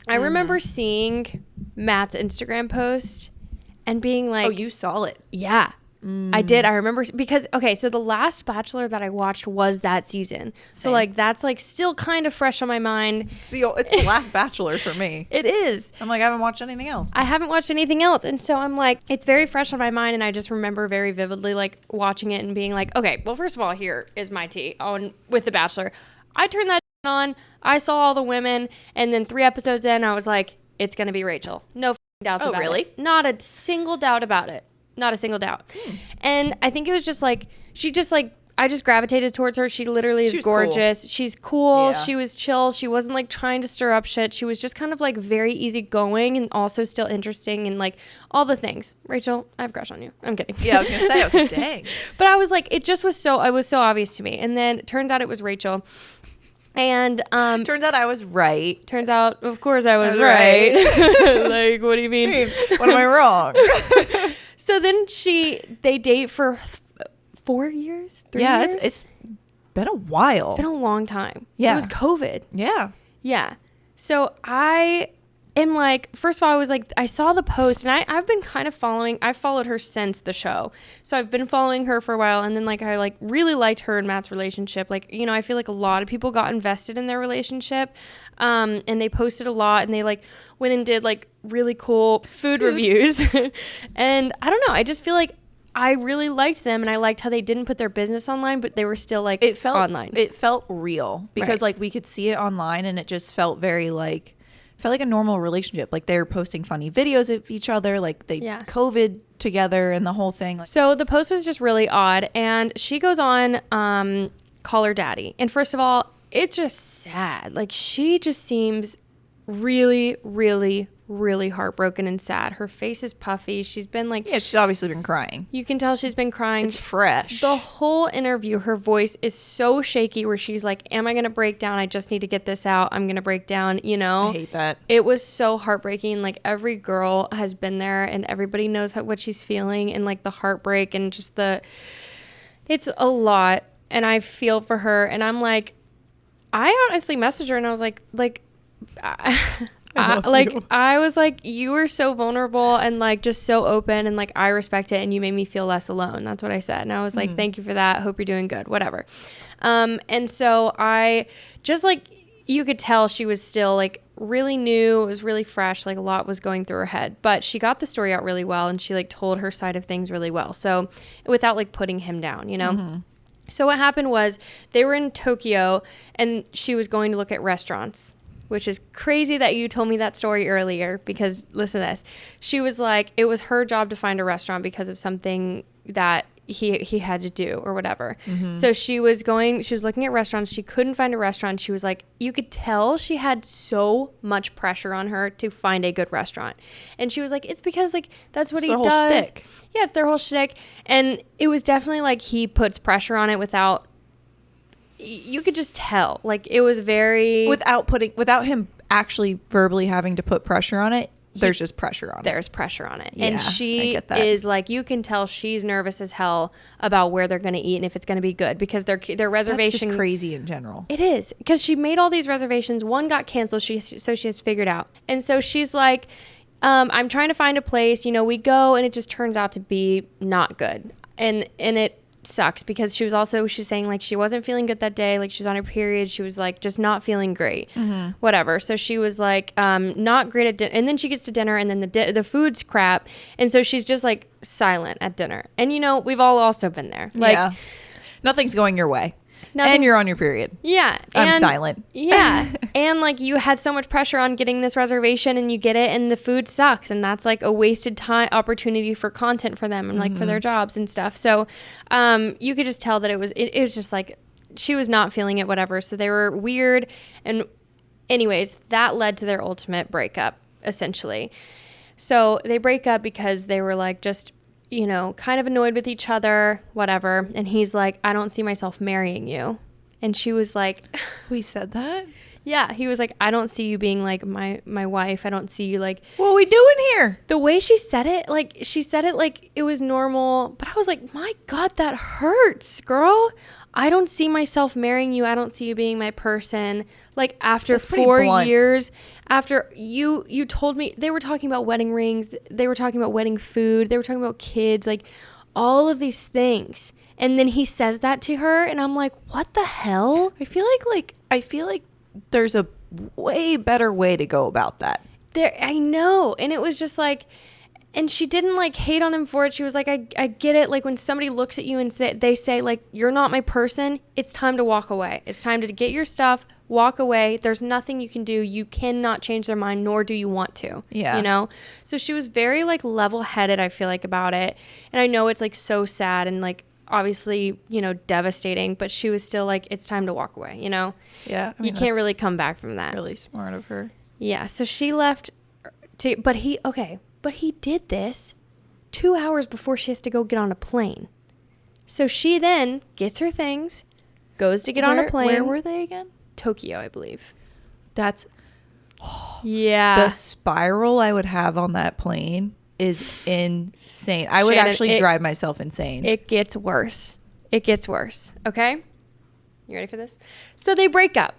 [SPEAKER 1] I remember seeing Matt's Instagram post and being like,
[SPEAKER 2] oh, you saw it.
[SPEAKER 1] Yeah. I did. I remember because, okay, so the last Bachelor that I watched was that season. Same. So like, that's like still kind of fresh on my mind.
[SPEAKER 2] It's the last Bachelor for me.
[SPEAKER 1] It is.
[SPEAKER 2] I'm like, I haven't watched anything else.
[SPEAKER 1] I haven't watched anything else. And so I'm like, it's very fresh on my mind. And I just remember very vividly like watching it and being like, okay, well, first of all, here is my tea on with the Bachelor. I turned that on. I saw all the women. And then 3 episodes in, I was like, it's going to be Rachael. No doubts about it. Not a single doubt about it. Not a single doubt. And I think it was just like, she just like I just gravitated towards her. She literally is gorgeous. Cool. She's cool. Yeah. She was chill. She wasn't like trying to stir up shit. She was just kind of like very easygoing and also still interesting and like all the things. Rachel, I have a crush on you. I'm kidding.
[SPEAKER 2] Yeah, I was gonna say, I was like, dang.
[SPEAKER 1] But I was like, it was so obvious to me. And then it turns out it was Rachel. And
[SPEAKER 2] turns out I was right.
[SPEAKER 1] Turns out, of course, I was right. Like, what do you mean?
[SPEAKER 2] What am I wrong?
[SPEAKER 1] So then they date for 4 years? 3 years?
[SPEAKER 2] It's been a while.
[SPEAKER 1] It's been a long time.
[SPEAKER 2] Yeah.
[SPEAKER 1] It was COVID.
[SPEAKER 2] Yeah.
[SPEAKER 1] Yeah. So I am like, first of all, I was like, I saw the post and I've been kind of I've followed her since the show. So I've been following her for a while. And then like, I like really liked her and Matt's relationship. Like, you know, I feel like a lot of people got invested in their relationship. And they posted a lot and they like went and did like really cool food reviews. And I don't know. I just feel like I really liked them and I liked how they didn't put their business online, but they were still like online.
[SPEAKER 2] It felt real because like we could see it online and it just felt very like, felt like a normal relationship. Like they were posting funny videos of each other, like they COVID together and the whole thing.
[SPEAKER 1] So the post was just really odd and she goes on Call Her Daddy. And first of all, it's just sad. Like she just seems really, really, really heartbroken and sad. Her face is puffy. She's been like...
[SPEAKER 2] Yeah, she's obviously been crying.
[SPEAKER 1] You can tell she's been crying.
[SPEAKER 2] It's fresh.
[SPEAKER 1] The whole interview, her voice is so shaky where she's like, am I going to break down? I just need to get this out. I'm going to break down, you know?
[SPEAKER 2] I hate that.
[SPEAKER 1] It was so heartbreaking. Like every girl has been there and everybody knows what she's feeling and like the heartbreak and just it's a lot. And I feel for her. And I'm like, I honestly messaged her and I was like, I was like, you were so vulnerable and like just so open and like I respect it and you made me feel less alone. That's what I said. And I was like, thank you for that. Hope you're doing good, whatever. And so I just like, you could tell she was still like really new. It was really fresh. Like a lot was going through her head, but she got the story out really well and she like told her side of things really well. So without like putting him down, you know? Mm-hmm. So what happened was they were in Tokyo and she was going to look at restaurants, which is crazy that you told me that story earlier because listen to this. She was like, it was her job to find a restaurant because of something that he had to do or whatever. Mm-hmm. So she was looking at restaurants. She couldn't find a restaurant. She was like, you could tell she had so much pressure on her to find a good restaurant. And she was like, it's because like, that's what he does. Whole shtick. Yeah, it's their whole shtick. And it was definitely like he puts pressure on it without, you could just tell. Like it was very...
[SPEAKER 2] Without him actually verbally having to put pressure on it, there's just pressure on it.
[SPEAKER 1] There's pressure on it. Yeah, and she is like, you can tell she's nervous as hell about where they're going to eat and if it's going to be good because their reservation...
[SPEAKER 2] That's just crazy in general.
[SPEAKER 1] It is. Because she made all these reservations. One got canceled, so she has figured out. And so she's like, I'm trying to find a place. You know, we go and it just turns out to be not good. And it sucks because she's saying like she wasn't feeling good that day, like she was on her period, she was like just not feeling great, whatever. So she was like not great at dinner, and then she gets to dinner and then the food's crap, and so she's just like silent at dinner. And you know, we've all also been there, like
[SPEAKER 2] nothing's going your way. And you're on your period.
[SPEAKER 1] Yeah.
[SPEAKER 2] I'm silent.
[SPEAKER 1] Yeah. And like you had so much pressure on getting this reservation and you get it and the food sucks. And that's like a wasted time opportunity for content for them and like for their jobs and stuff. So you could just tell that it was just like she was not feeling it, whatever. So they were weird. And anyways, that led to their ultimate breakup, essentially. So they break up because they were like just, you know, kind of annoyed with each other, whatever. And he's like, I don't see myself marrying you. And she was like,
[SPEAKER 2] we said that?
[SPEAKER 1] Yeah. He was like, I don't see you being like my wife. I don't see you like,
[SPEAKER 2] what are we doing here?
[SPEAKER 1] The way she said it like it was normal. But I was like, my God, that hurts, girl. I don't see myself marrying you. I don't see you being my person. Like after 4 years, after you told me, they were talking about wedding rings. They were talking about wedding food. They were talking about kids, like all of these things. And then he says that to her. And I'm like, what the hell?
[SPEAKER 2] I feel like there's a way better way to go about that.
[SPEAKER 1] I know. And it was just like, and she didn't like hate on him for it. She was like, I get it. Like when somebody looks at you and they say like, you're not my person, it's time to walk away. It's time to get your stuff, walk away. There's nothing you can do. You cannot change their mind, nor do you want to.
[SPEAKER 2] Yeah.
[SPEAKER 1] You know? So she was very like level-headed, I feel like, about it. And I know it's like so sad and like obviously, you know, devastating, but she was still like, it's time to walk away, you know?
[SPEAKER 2] Yeah. I mean,
[SPEAKER 1] you can't really come back from that.
[SPEAKER 2] Really smart of her.
[SPEAKER 1] Yeah. So she left but he did this 2 hours before she has to go get on a plane. So she then gets her things, goes to get on a plane.
[SPEAKER 2] Where were they again?
[SPEAKER 1] Tokyo, I believe.
[SPEAKER 2] That's
[SPEAKER 1] yeah.
[SPEAKER 2] the spiral I would have on that plane is insane. I would
[SPEAKER 1] Shannon,
[SPEAKER 2] actually drive myself insane.
[SPEAKER 1] It gets worse. It gets worse. Okay? You ready for this? So they break up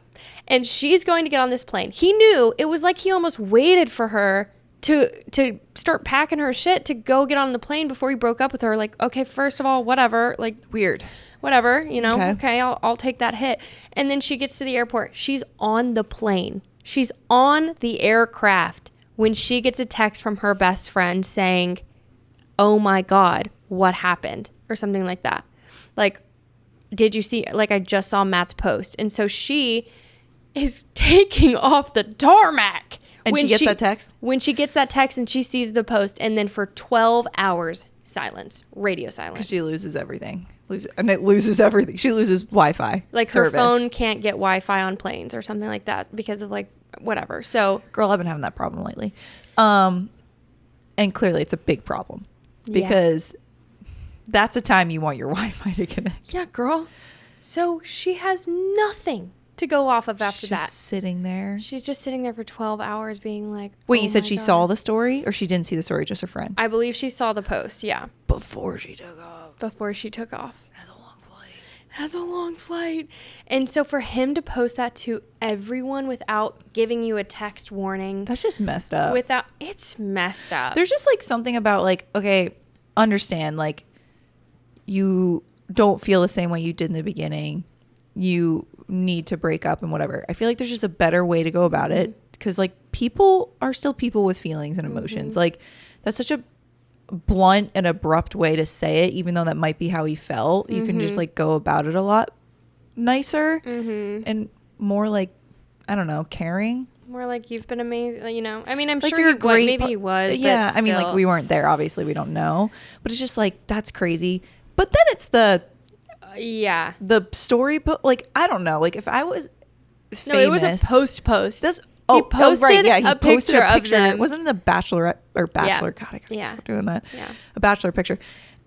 [SPEAKER 1] and she's going to get on this plane. He knew. It was like he almost waited for her to start packing her shit to go get on the plane before he broke up with her. Like, okay, first of all, whatever. Like,
[SPEAKER 2] weird.
[SPEAKER 1] Whatever, you know. Okay, I'll take that hit. And then she gets to the airport. She's on the plane. She's on the aircraft when she gets a text from her best friend saying, "Oh my God, what happened?" or something like that. Like, did you see? Like, I just saw Matt's post, and so she is taking off the tarmac.
[SPEAKER 2] And she gets that text?
[SPEAKER 1] When she gets that text and she sees the post, and then for 12 hours, silence, radio silence.
[SPEAKER 2] Because she loses everything. It loses everything. She loses Wi-Fi.
[SPEAKER 1] Like
[SPEAKER 2] service.
[SPEAKER 1] Her phone can't get Wi-Fi on planes or something like that because of like whatever. So,
[SPEAKER 2] girl, I've been having that problem lately. And clearly it's a big problem because that's a time you want your Wi-Fi to connect.
[SPEAKER 1] Yeah, girl. So she has nothing to go off of after that.
[SPEAKER 2] Sitting there.
[SPEAKER 1] She's just sitting there for 12 hours being like,
[SPEAKER 2] wait, you said she saw the story or she didn't see the story, just her friend?
[SPEAKER 1] I believe she saw the post, yeah.
[SPEAKER 2] Before she took off.
[SPEAKER 1] That's a long flight. And so for him to post that to everyone without giving you a text warning.
[SPEAKER 2] That's just messed up.
[SPEAKER 1] It's messed up.
[SPEAKER 2] There's just like something about like, okay, understand, like you don't feel the same way you did in the beginning. You need to break up and whatever. I feel like there's just a better way to go about it because like people are still people with feelings and emotions. Like that's such a blunt and abrupt way to say it, even though that might be how he felt. You can just like go about it a lot nicer and more like, I don't know, caring.
[SPEAKER 1] More like you've been amazing, you know. I mean, I'm
[SPEAKER 2] like
[SPEAKER 1] sure
[SPEAKER 2] you're great.
[SPEAKER 1] Maybe he was.
[SPEAKER 2] Yeah,
[SPEAKER 1] but
[SPEAKER 2] I mean, like we weren't there. Obviously, we don't know. But it's just like that's crazy. But then it's the story. Like I don't know. Like if I was famous,
[SPEAKER 1] no, it was a post.
[SPEAKER 2] He posted
[SPEAKER 1] a picture of them.
[SPEAKER 2] It wasn't the Bachelor or Bachelor. God, I gotta stop doing that. Yeah, a Bachelor picture.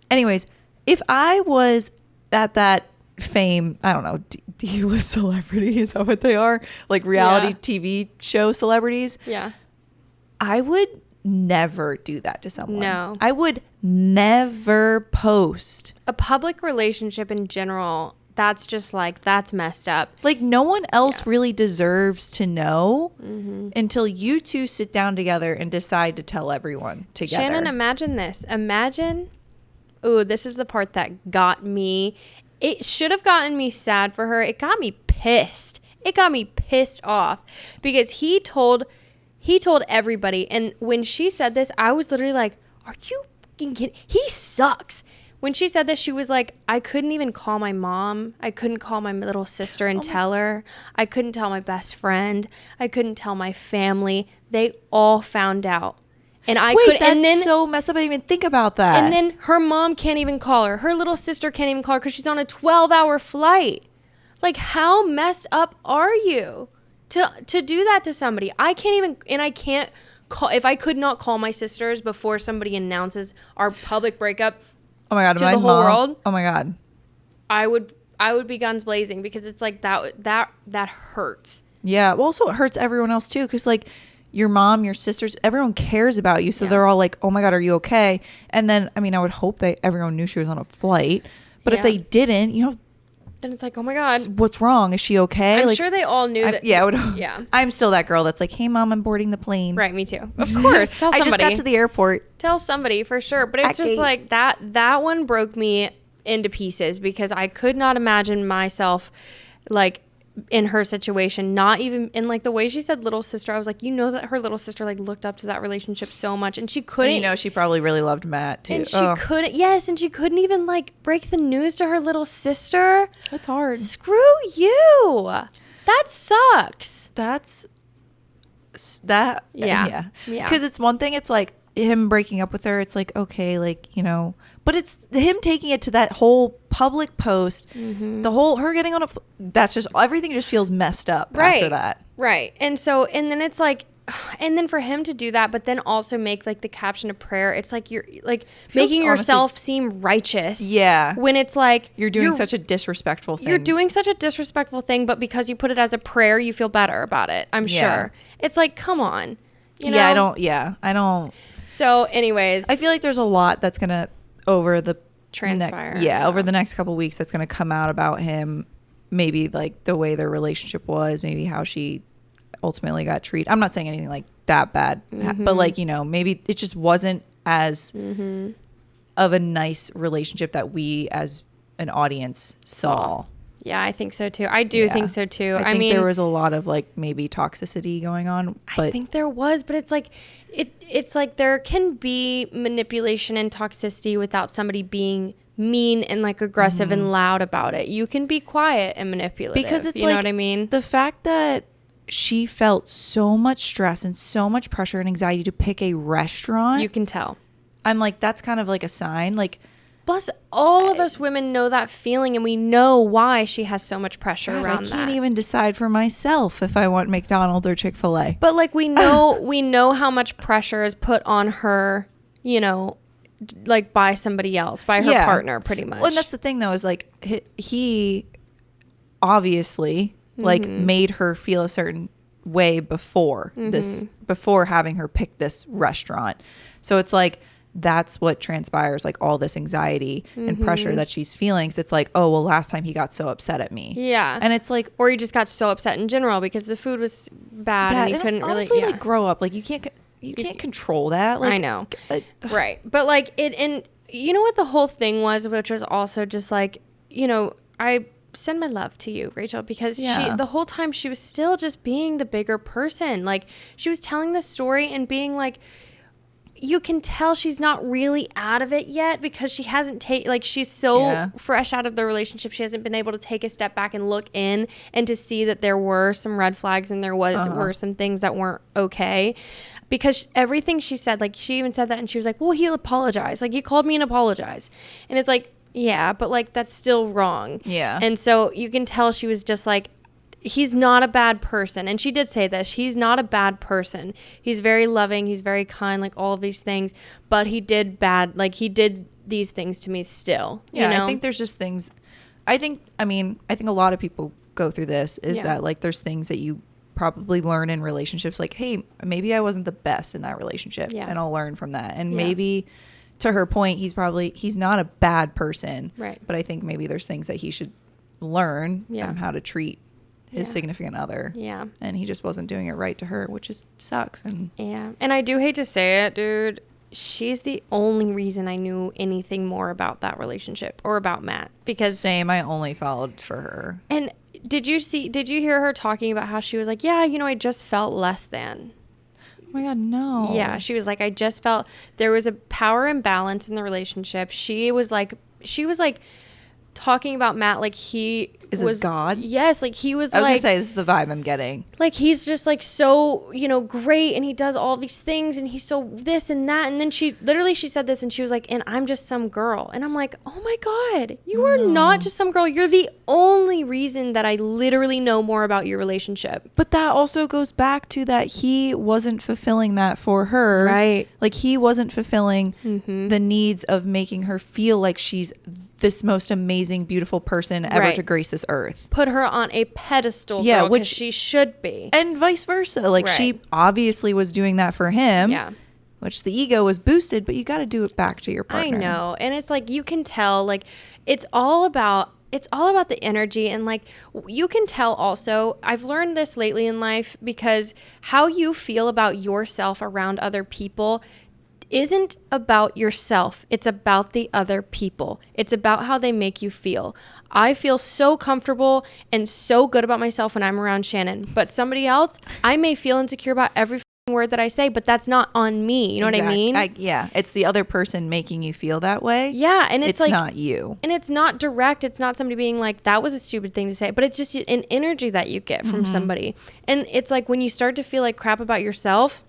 [SPEAKER 2] Anyways, if I was at that fame, I don't know, D-list celebrity, is that what they are? Like reality TV show celebrities.
[SPEAKER 1] Yeah.
[SPEAKER 2] I would never do that to someone.
[SPEAKER 1] No.
[SPEAKER 2] I would never post.
[SPEAKER 1] A public relationship in general, that's just like, that's messed up.
[SPEAKER 2] Like no one else really deserves to know until you two sit down together and decide to tell everyone together.
[SPEAKER 1] Shannon, imagine this. This is the part that got me. It should have gotten me sad for her. It got me pissed. It got me pissed off because he told everybody. And when she said this, I was literally like, are you fucking kidding? He sucks. When she said this, she was like, I couldn't even call my mom. I couldn't call my little sister and tell her. I couldn't tell my best friend. I couldn't tell my family. They all found out. And
[SPEAKER 2] that's so messed up. I didn't even think about that.
[SPEAKER 1] And then her mom can't even call her. Her little sister can't even call her because she's on a 12-hour flight. Like, how messed up are you to do that to somebody? I can't even, and I can't call, if I could not call my sisters before somebody announces our public breakup
[SPEAKER 2] oh my God,
[SPEAKER 1] to the whole world.
[SPEAKER 2] Oh my God.
[SPEAKER 1] I would be guns blazing because it's like that hurts.
[SPEAKER 2] Yeah. Well, also it hurts everyone else too. Cause like your mom, your sisters, everyone cares about you. So they're all like, oh my God, are you okay? And then, I mean, I would hope everyone knew she was on a flight, but if they didn't, you know,
[SPEAKER 1] then it's like, oh my God,
[SPEAKER 2] what's wrong? Is she okay?
[SPEAKER 1] I'm sure they all knew that.
[SPEAKER 2] Yeah. I'm still that girl that's like, hey mom, I'm boarding the plane.
[SPEAKER 1] Right. Me too. Of course. Tell somebody.
[SPEAKER 2] I just got to the airport.
[SPEAKER 1] Tell somebody for sure. But it's just like that one broke me into pieces because I could not imagine myself like in her situation, not even in like the way she said little sister. I was like, you know, that her little sister like looked up to that relationship so much and she couldn't,
[SPEAKER 2] and you know, she probably really loved Matt too.
[SPEAKER 1] And she couldn't even like break the news to her little sister.
[SPEAKER 2] That's hard.
[SPEAKER 1] Screw you. That sucks.
[SPEAKER 2] Yeah. Because it's one thing. It's like, him breaking up with her, it's like, okay, like, you know, but it's him taking it to that whole public post, the whole, her getting on that's just, everything just feels messed up after that.
[SPEAKER 1] Right. And so, and then it's like, and then for him to do that, but then also make like the caption a prayer, it's like you're like making yourself seem righteous.
[SPEAKER 2] Yeah.
[SPEAKER 1] When it's like
[SPEAKER 2] you're doing such a disrespectful thing.
[SPEAKER 1] You're doing such a disrespectful thing, but because you put it as a prayer, you feel better about it. I'm sure. It's like, come on. You know?
[SPEAKER 2] I don't.
[SPEAKER 1] So anyways,
[SPEAKER 2] I feel like there's a lot that's going to over the
[SPEAKER 1] transpire.
[SPEAKER 2] Over the next couple of weeks that's going to come out about him. Maybe like the way their relationship was, maybe how she ultimately got treated. I'm not saying anything like that bad, but like, you know, maybe it just wasn't as of a nice relationship that we as an audience saw.
[SPEAKER 1] Yeah, I think so too. I do think so too.
[SPEAKER 2] I mean, there was a lot of like maybe toxicity going on. But
[SPEAKER 1] I think there was, but it's like it's like there can be manipulation and toxicity without somebody being mean and like aggressive and loud about it. You can be quiet and manipulative.
[SPEAKER 2] Because it's
[SPEAKER 1] you know what I mean?
[SPEAKER 2] The fact that she felt so much stress and so much pressure and anxiety to pick a restaurant.
[SPEAKER 1] You can tell.
[SPEAKER 2] I'm like, that's kind of like a sign. Like,
[SPEAKER 1] plus, all of us women know that feeling, and we know why she has so much pressure around that.
[SPEAKER 2] I can't even decide for myself if I want McDonald's or Chick-fil-A.
[SPEAKER 1] But like we know how much pressure is put on her, you know, like by somebody else, by her partner, pretty much.
[SPEAKER 2] Well, and that's the thing, though, is like he obviously like made her feel a certain way before before having her pick this restaurant. So it's like, that's what transpires, like all this anxiety and pressure that she's feeling. So it's like, oh, well, last time he got so upset at me.
[SPEAKER 1] Yeah.
[SPEAKER 2] And it's like,
[SPEAKER 1] or he just got so upset in general because the food was bad and he couldn't
[SPEAKER 2] honestly, like, grow up. Like, you can't control that. Like,
[SPEAKER 1] I know. Right. But like and you know what the whole thing was, which was also just like, you know, I send my love to you, Rachel, because she the whole time she was still just being the bigger person. Like, she was telling the story and being like, you can tell she's not really out of it yet because she hasn't she's so fresh out of the relationship. She hasn't been able to take a step back and look in and to see that there were some red flags and there were some things that weren't okay. Because everything she said, like, she even said that, and she was like, well, he'll apologize. Like, he called me and apologized. And it's like, yeah, but like, that's still wrong.
[SPEAKER 2] Yeah.
[SPEAKER 1] And so you can tell she was just like, he's not a bad person. And she did say this. He's not a bad person. He's very loving. He's very kind, like all of these things. But he did he did these things to me still.
[SPEAKER 2] Yeah,
[SPEAKER 1] you know?
[SPEAKER 2] I think there's just things. I think a lot of people go through this is that like there's things that you probably learn in relationships. Like, hey, maybe I wasn't the best in that relationship. Yeah. And I'll learn from that. And maybe to her point, he's not a bad person.
[SPEAKER 1] Right.
[SPEAKER 2] But I think maybe there's things that he should learn how to treat his significant other.
[SPEAKER 1] Yeah.
[SPEAKER 2] And he just wasn't doing it right to her, which just sucks. And
[SPEAKER 1] and I do hate to say it, dude. She's the only reason I knew anything more about that relationship or about Matt. Because
[SPEAKER 2] same, I only followed for her.
[SPEAKER 1] And did you hear her talking about how she was like, yeah, you know, I just felt less than.
[SPEAKER 2] Oh my God, no.
[SPEAKER 1] Yeah, she was like, I just felt there was a power imbalance in the relationship. She was like talking about Matt like he
[SPEAKER 2] was God.
[SPEAKER 1] Yes, like he was.
[SPEAKER 2] I was
[SPEAKER 1] like,
[SPEAKER 2] gonna say, this is the vibe I'm getting.
[SPEAKER 1] Like, he's just like so, you know, great, and he does all these things, and he's so this and that. And then she said this, and she was like, and I'm just some girl. And I'm like, oh my God, you are not just some girl. You're the only reason that I literally know more about your relationship.
[SPEAKER 2] But that also goes back to that he wasn't fulfilling that for her.
[SPEAKER 1] Right.
[SPEAKER 2] Like, he wasn't fulfilling the needs of making her feel like she's this most amazing, beautiful person ever to grace this earth.
[SPEAKER 1] Put her on a pedestal, girl, which she should be.
[SPEAKER 2] And vice versa. Like, she obviously was doing that for him. Yeah. Which the ego was boosted, but you got to do it back to your partner.
[SPEAKER 1] I know. And it's like, you can tell, like, it's all about the energy. And like, you can tell also, I've learned this lately in life, because how you feel about yourself around other people isn't about yourself. It's about the other people. It's about how they make you feel. I feel so comfortable and so good about myself when I'm around Shannon, but somebody else, I may feel insecure about every word that I say, but that's not on me. You know what I mean?
[SPEAKER 2] It's the other person making you feel that way.
[SPEAKER 1] Yeah. And it's like,
[SPEAKER 2] not you.
[SPEAKER 1] And it's not direct. It's not somebody being like, that was a stupid thing to say, but it's just an energy that you get from somebody. And it's like, when you start to feel like crap about yourself,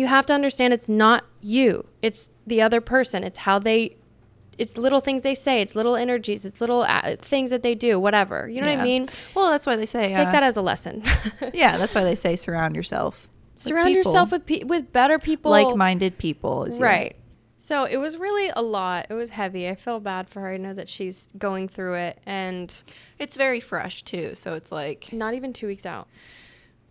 [SPEAKER 1] you have to understand it's not you. It's the other person. It's how they, it's little things they say. It's little energies. It's little things that they do, whatever. You know what I mean?
[SPEAKER 2] Well, that's why they say.
[SPEAKER 1] Take that as a lesson.
[SPEAKER 2] Yeah, that's why they say surround yourself.
[SPEAKER 1] Surround yourself with better people.
[SPEAKER 2] Like-minded people.
[SPEAKER 1] Right. So it was really a lot. It was heavy. I feel bad for her. I know that she's going through it. And
[SPEAKER 2] it's very fresh, too. So it's like...
[SPEAKER 1] not even 2 weeks out.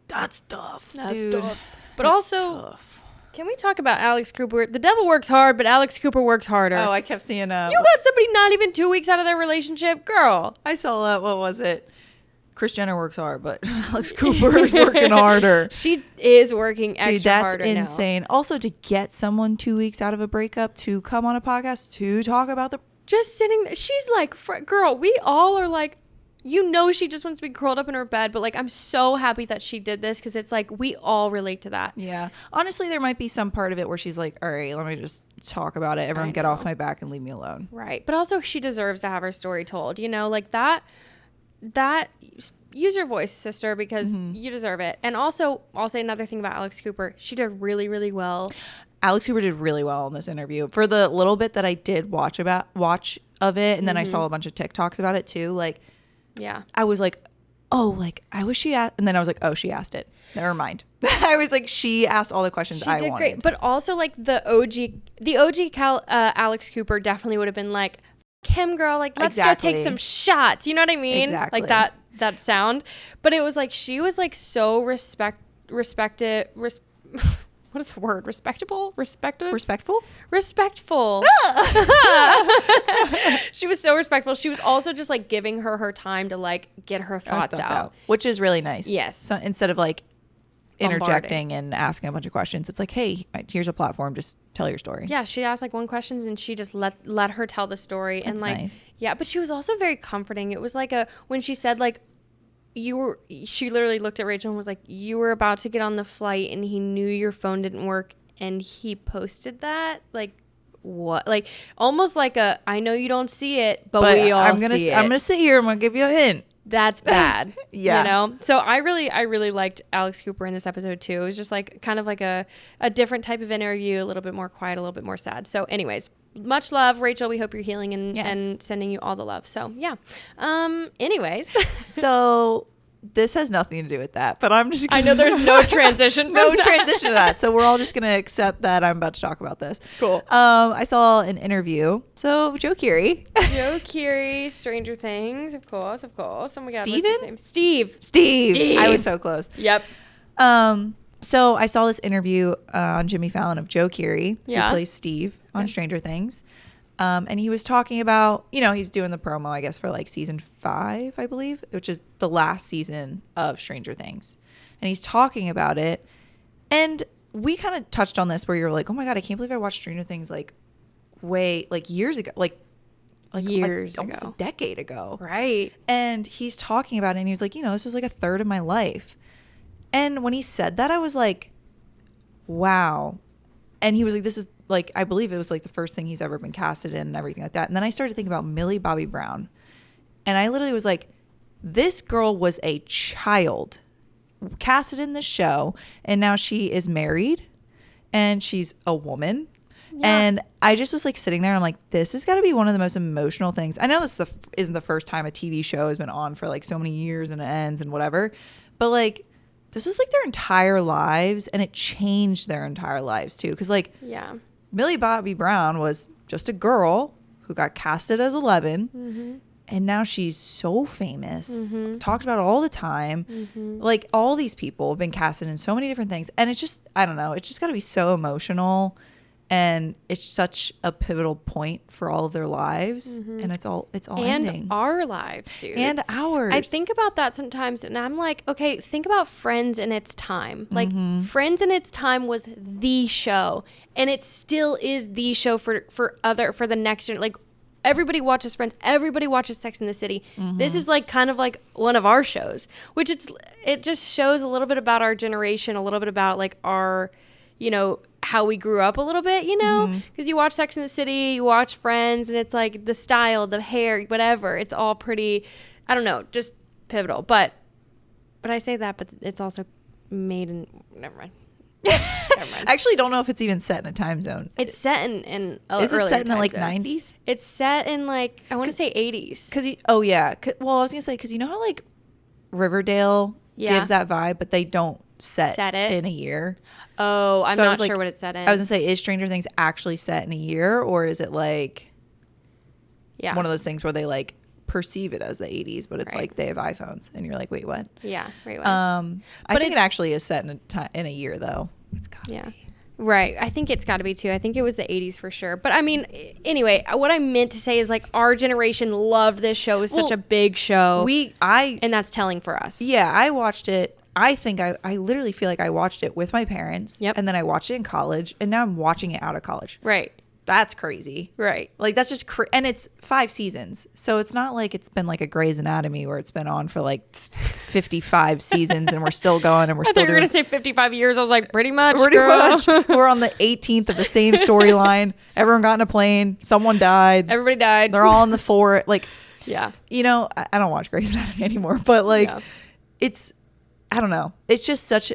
[SPEAKER 2] That's tough,
[SPEAKER 1] That's
[SPEAKER 2] dude.
[SPEAKER 1] tough. But also... tough. Can we talk about Alex Cooper? The devil works hard, but Alex Cooper works harder.
[SPEAKER 2] Oh, I kept seeing...
[SPEAKER 1] you got somebody not even 2 weeks out of their relationship? Girl.
[SPEAKER 2] I saw that. What was it? Kris Jenner works hard, but Alex Cooper is working harder.
[SPEAKER 1] She is working extra harder now.
[SPEAKER 2] That's insane. Also, to get someone 2 weeks out of a breakup to come on a podcast to talk about the...
[SPEAKER 1] just sitting there. She's like, girl, we all are like... you know, she just wants to be curled up in her bed, but like, I'm so happy that she did this because it's like we all relate to that.
[SPEAKER 2] Yeah. Honestly, there might be some part of it where she's like, all right, let me just talk about it. Everyone get off my back and leave me alone.
[SPEAKER 1] Right. But also she deserves to have her story told, you know, like that use your voice, sister, because you deserve it. And also, I'll say another thing about Alex Cooper. She did really, really well.
[SPEAKER 2] Alex Cooper did really well in this interview. For the little bit that I did watch of it, and then I saw a bunch of TikToks about it too, like,
[SPEAKER 1] yeah,
[SPEAKER 2] I was like, oh, like, I wish she asked. And then I was like, oh, she asked it. Never mind. I was like, she asked all the questions I wanted. She did great.
[SPEAKER 1] But also, like, the OG Alex Cooper definitely would have been like, Kim, girl, like, let's go take some shots. You know what I mean?
[SPEAKER 2] Exactly.
[SPEAKER 1] Like that sound. But it was like, she was like so respected. What is the word? Respectable? Respectful? Respectful. She was so respectful. She was also just like giving her time to like get her thoughts out.
[SPEAKER 2] Which is really nice.
[SPEAKER 1] Yes.
[SPEAKER 2] So instead of like interjecting and asking a bunch of questions, it's like, hey, here's a platform. Just tell your story.
[SPEAKER 1] Yeah. She asked like one question and she just let her tell the story.
[SPEAKER 2] That's
[SPEAKER 1] and like,
[SPEAKER 2] nice.
[SPEAKER 1] Yeah. But she was also very comforting. It was like when she said like, she literally looked at Rachel and was like, you were about to get on the flight and he knew your phone didn't work and he posted that. Like, what? Like, almost like I know you don't see it, but we all see it.
[SPEAKER 2] I'm gonna sit here. I'm gonna give you a hint.
[SPEAKER 1] That's bad.
[SPEAKER 2] Yeah.
[SPEAKER 1] You know? So I really liked Alex Cooper in this episode too. It was just like kind of like a different type of interview, a little bit more quiet, a little bit more sad. So anyways, much love, Rachel. We hope you're healing and sending you all the love. So yeah. Anyways.
[SPEAKER 2] So this has nothing to do with that, but I'm just
[SPEAKER 1] I know there's no transition.
[SPEAKER 2] Transition to that. So we're all just going to accept that I'm about to talk about this.
[SPEAKER 1] Cool.
[SPEAKER 2] I saw an interview. So Joe Keery,
[SPEAKER 1] Stranger Things, of course. Oh my God.
[SPEAKER 2] Steven?
[SPEAKER 1] What's his name? Steve.
[SPEAKER 2] I was so close.
[SPEAKER 1] Yep.
[SPEAKER 2] So I saw this interview on Jimmy Fallon of Joe Keery, who plays Steve on Stranger Things. And he was talking about, you know, he's doing the promo, I guess, for like season 5, I believe, which is the last season of Stranger Things. And he's talking about it. And we kind of touched on this where you're like, oh my God, I can't believe I watched Stranger Things like years ago, like
[SPEAKER 1] years ago,
[SPEAKER 2] almost a decade ago.
[SPEAKER 1] Right.
[SPEAKER 2] And he's talking about it and he was like, you know, this was like a third of my life. And when he said that, I was like, wow. And he was like, this is like, I believe it was like the first thing he's ever been casted in and everything like that. And then I started thinking about Millie Bobby Brown. And I literally was like, this girl was a child casted in this show. And now she is married and she's a woman. Yeah. And I just was like sitting there and I'm like, this has got to be one of the most emotional things. I know this isn't the first time a TV show has been on for like so many years and it ends and whatever. But like, this was like their entire lives and it changed their entire lives too. Cause like,
[SPEAKER 1] yeah.
[SPEAKER 2] Millie Bobby Brown was just a girl who got casted as 11 and now she's so famous, talked about all the time. Like all these people have been casted in so many different things and it's just, I don't know, it's just got to be so emotional and it's such a pivotal point for all of their lives and it's all
[SPEAKER 1] and
[SPEAKER 2] ending.
[SPEAKER 1] Our lives, dude.
[SPEAKER 2] And ours.
[SPEAKER 1] I think about that sometimes and I'm like, okay, think about Friends in its time. Like Friends in its time was the show and it still is the show for the next gen. Like everybody watches Friends, everybody watches Sex and the City. This is like kind of like one of our shows, which it just shows a little bit about our generation, a little bit about like our, you know, how we grew up a little bit, you know, because you watch Sex and the City, you watch Friends, and it's like the style, the hair, whatever. It's all pretty, I don't know, just pivotal. But I say that, but it's also made in, never mind. Never mind.
[SPEAKER 2] I actually don't know if it's even set in a time zone.
[SPEAKER 1] It's set in
[SPEAKER 2] Is it set in the like
[SPEAKER 1] zone.
[SPEAKER 2] 90s?
[SPEAKER 1] It's set in like, I want to say 80s.
[SPEAKER 2] Because oh yeah, well I was gonna say because you know how like Riverdale gives that vibe, but they don't set
[SPEAKER 1] it
[SPEAKER 2] in a year.
[SPEAKER 1] Oh, I'm
[SPEAKER 2] So I
[SPEAKER 1] not
[SPEAKER 2] was like-
[SPEAKER 1] sure what it's set in.
[SPEAKER 2] I was gonna say, is Stranger Things actually set in a year, or is it like one of those things where they like perceive it as the 80s, but it's like they have iPhones, and you're like, wait, what?
[SPEAKER 1] Yeah, right.
[SPEAKER 2] I think it actually is set in a year though. It's gotta be.
[SPEAKER 1] Right. I think it's got to be too. I think it was the 80s for sure. But I mean, anyway, what I meant to say is like our generation loved this show. It was such a big show. And that's telling for us.
[SPEAKER 2] Yeah, I watched it. I think I literally feel like I watched it with my parents.
[SPEAKER 1] Yep.
[SPEAKER 2] And then I watched it in college, and now I'm watching it out of college.
[SPEAKER 1] Right.
[SPEAKER 2] That's crazy.
[SPEAKER 1] Right.
[SPEAKER 2] Like that's just and it's 5 seasons. So it's not like it's been like a Grey's Anatomy where it's been on for like 55 seasons and we're still going and we're
[SPEAKER 1] I
[SPEAKER 2] still
[SPEAKER 1] thought you were going to say 55 years. I was like, pretty much.
[SPEAKER 2] We're on the 18th of the same storyline. Everyone got in a plane. Someone died.
[SPEAKER 1] Everybody died.
[SPEAKER 2] They're all in the fort. Like,
[SPEAKER 1] yeah.
[SPEAKER 2] You know, I don't watch Grey's Anatomy anymore, but like it's, I don't know. It's just such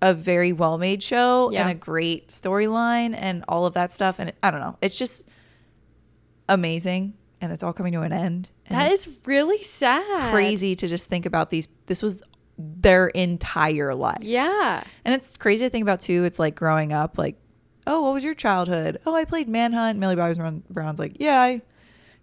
[SPEAKER 2] a very well-made show and a great storyline and all of that stuff. And I don't know. It's just amazing. And it's all coming to an end. And
[SPEAKER 1] that is really sad.
[SPEAKER 2] Crazy to just think about these. This was their entire lives.
[SPEAKER 1] Yeah.
[SPEAKER 2] And it's crazy to think about too. It's like growing up, like, oh, what was your childhood? Oh, I played Manhunt. Millie Bobby Brown's like, yeah,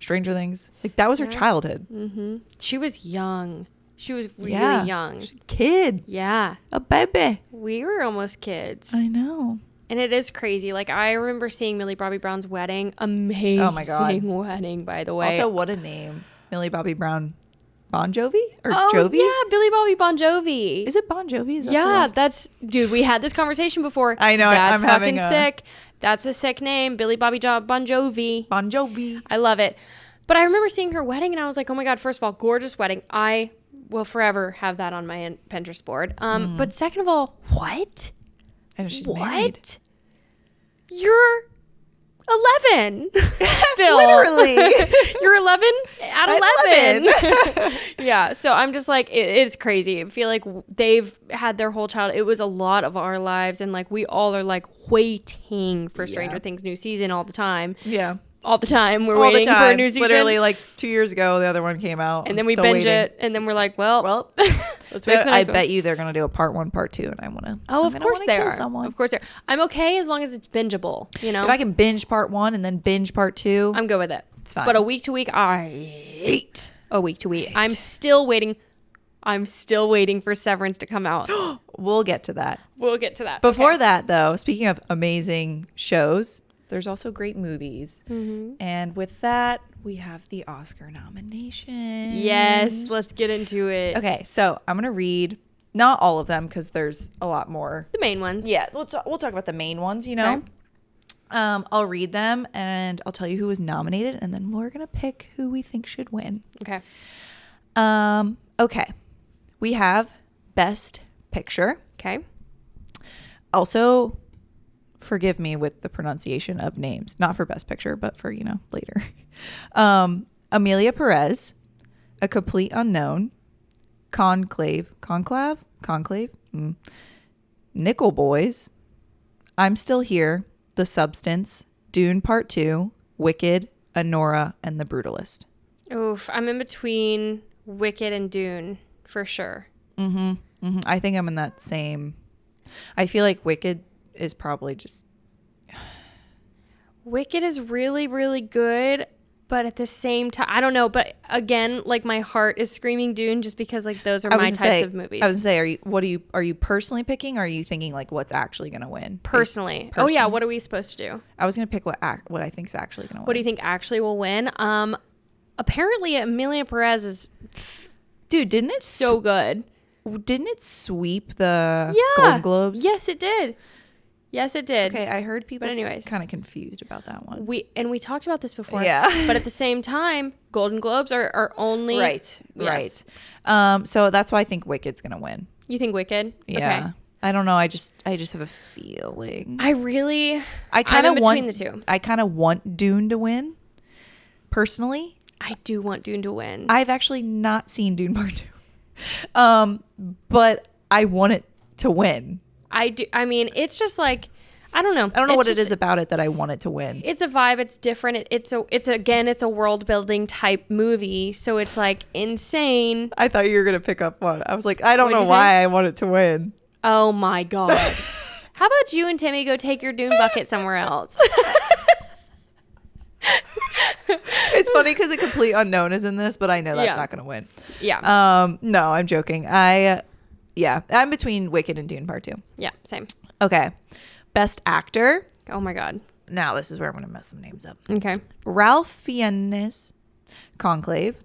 [SPEAKER 2] Stranger Things. Like that was her childhood.
[SPEAKER 1] Mm-hmm. She was young. She was really young.
[SPEAKER 2] She's a kid.
[SPEAKER 1] Yeah.
[SPEAKER 2] A baby.
[SPEAKER 1] We were almost kids.
[SPEAKER 2] I know.
[SPEAKER 1] And it is crazy. Like, I remember seeing Millie Bobby Brown's wedding. Amazing wedding, by the way.
[SPEAKER 2] Also, what a name. Millie Bobby Brown Bon Jovi? Or
[SPEAKER 1] oh,
[SPEAKER 2] Jovi?
[SPEAKER 1] yeah. Billy Bobby Bon Jovi.
[SPEAKER 2] Is it Bon Jovi? Is that
[SPEAKER 1] that's... Dude, we had this conversation before.
[SPEAKER 2] I know.
[SPEAKER 1] That's
[SPEAKER 2] I'm
[SPEAKER 1] fucking sick. That's a sick name. Billy Bobby Bon Jovi.
[SPEAKER 2] Bon Jovi.
[SPEAKER 1] I love it. But I remember seeing her wedding, and I was like, oh, my God. First of all, gorgeous wedding. I will forever have that on my Pinterest board. But second of all, what?
[SPEAKER 2] I know she's married.
[SPEAKER 1] You're 11 still.
[SPEAKER 2] Literally.
[SPEAKER 1] You're 11 at 11. Yeah. So I'm just like, it's crazy. I feel like they've had their whole child. It was a lot of our lives. And like, we all are like waiting for Stranger Things new season all the time.
[SPEAKER 2] Yeah.
[SPEAKER 1] All the time. We're waiting for a new season.
[SPEAKER 2] Literally like 2 years ago, the other one came out.
[SPEAKER 1] And then we binge it. And then we're like, well, let's wait for the next one.
[SPEAKER 2] I bet you they're going to do a part 1, part 2. And I want to.
[SPEAKER 1] Oh, of course they are.
[SPEAKER 2] Someone.
[SPEAKER 1] Of course they are. I'm okay as long as it's bingeable, you know?
[SPEAKER 2] If I can binge part 1 and then binge part 2.
[SPEAKER 1] I'm good with it.
[SPEAKER 2] It's fine.
[SPEAKER 1] But a week to week, I hate a week to week. I'm still waiting for Severance to come out.
[SPEAKER 2] We'll get to that.
[SPEAKER 1] We'll get to that.
[SPEAKER 2] Before that, though, speaking of amazing shows, there's also great movies. Mm-hmm. And with that, we have the Oscar nominations.
[SPEAKER 1] Yes, let's get into it.
[SPEAKER 2] Okay, so I'm going to read, not all of them because there's a lot more.
[SPEAKER 1] The main ones.
[SPEAKER 2] Yeah, we'll talk about the main ones, you know. Okay. I'll read them and I'll tell you who was nominated, and then we're going to pick who we think should win.
[SPEAKER 1] Okay.
[SPEAKER 2] Okay. We have Best Picture.
[SPEAKER 1] Okay.
[SPEAKER 2] Also, forgive me with the pronunciation of names, not for Best Picture, but for, later. Amelia Perez, A Complete Unknown, Conclave, Nickel Boys, I'm Still Here, The Substance, Dune Part 2, Wicked, Anora, and The Brutalist.
[SPEAKER 1] Oof, I'm in between Wicked and Dune, for sure.
[SPEAKER 2] Mm-hmm. Mm-hmm. I think I'm in that same. I feel like Wicked is probably just.
[SPEAKER 1] Wicked is really, really good, but at the same time, I don't know. But again, like my heart is screaming Dune just because like those are my types of movies.
[SPEAKER 2] I was gonna say, are you personally picking? Or are you thinking like what's actually gonna win?
[SPEAKER 1] Personally. Oh yeah, what are we supposed to do?
[SPEAKER 2] I was gonna pick what I think is actually gonna win.
[SPEAKER 1] What do you think actually will win? Apparently Amelia Perez is.
[SPEAKER 2] Dude, didn't it
[SPEAKER 1] so good?
[SPEAKER 2] Didn't it sweep the Golden Globes?
[SPEAKER 1] Yes, it did. Yes, it did.
[SPEAKER 2] Okay, I heard people
[SPEAKER 1] anyways,
[SPEAKER 2] kind of confused about that one.
[SPEAKER 1] We talked about this before.
[SPEAKER 2] Yeah.
[SPEAKER 1] But at the same time, Golden Globes are only
[SPEAKER 2] right.
[SPEAKER 1] Yes.
[SPEAKER 2] Right. So that's why I think Wicked's gonna win.
[SPEAKER 1] You think Wicked?
[SPEAKER 2] Yeah.
[SPEAKER 1] Okay.
[SPEAKER 2] I don't know. I just have a feeling.
[SPEAKER 1] I kind of want the two.
[SPEAKER 2] I kind of want Dune to win. Personally,
[SPEAKER 1] I do want Dune to win.
[SPEAKER 2] I've actually not seen Dune Part 2. But I want it to win.
[SPEAKER 1] I do. I mean, it's just like, I don't know.
[SPEAKER 2] I don't know what it is about it that I want it to win.
[SPEAKER 1] It's a vibe. It's different. It's a world building type movie. So it's like insane.
[SPEAKER 2] I thought you were gonna pick up one. I was like, I don't
[SPEAKER 1] What'd
[SPEAKER 2] know
[SPEAKER 1] you
[SPEAKER 2] why
[SPEAKER 1] say?
[SPEAKER 2] I want it to win.
[SPEAKER 1] Oh my God. How about you and Timmy go take your Dune bucket somewhere else?
[SPEAKER 2] It's funny because a complete unknown is in this, but I know that's not gonna win.
[SPEAKER 1] Yeah.
[SPEAKER 2] No, I'm joking. I'm between Wicked and Dune Part 2.
[SPEAKER 1] Yeah, same.
[SPEAKER 2] Okay. Best actor.
[SPEAKER 1] Oh my God.
[SPEAKER 2] Now this is where I'm gonna mess some names up.
[SPEAKER 1] Okay.
[SPEAKER 2] Ralph Fiennes, Conclave.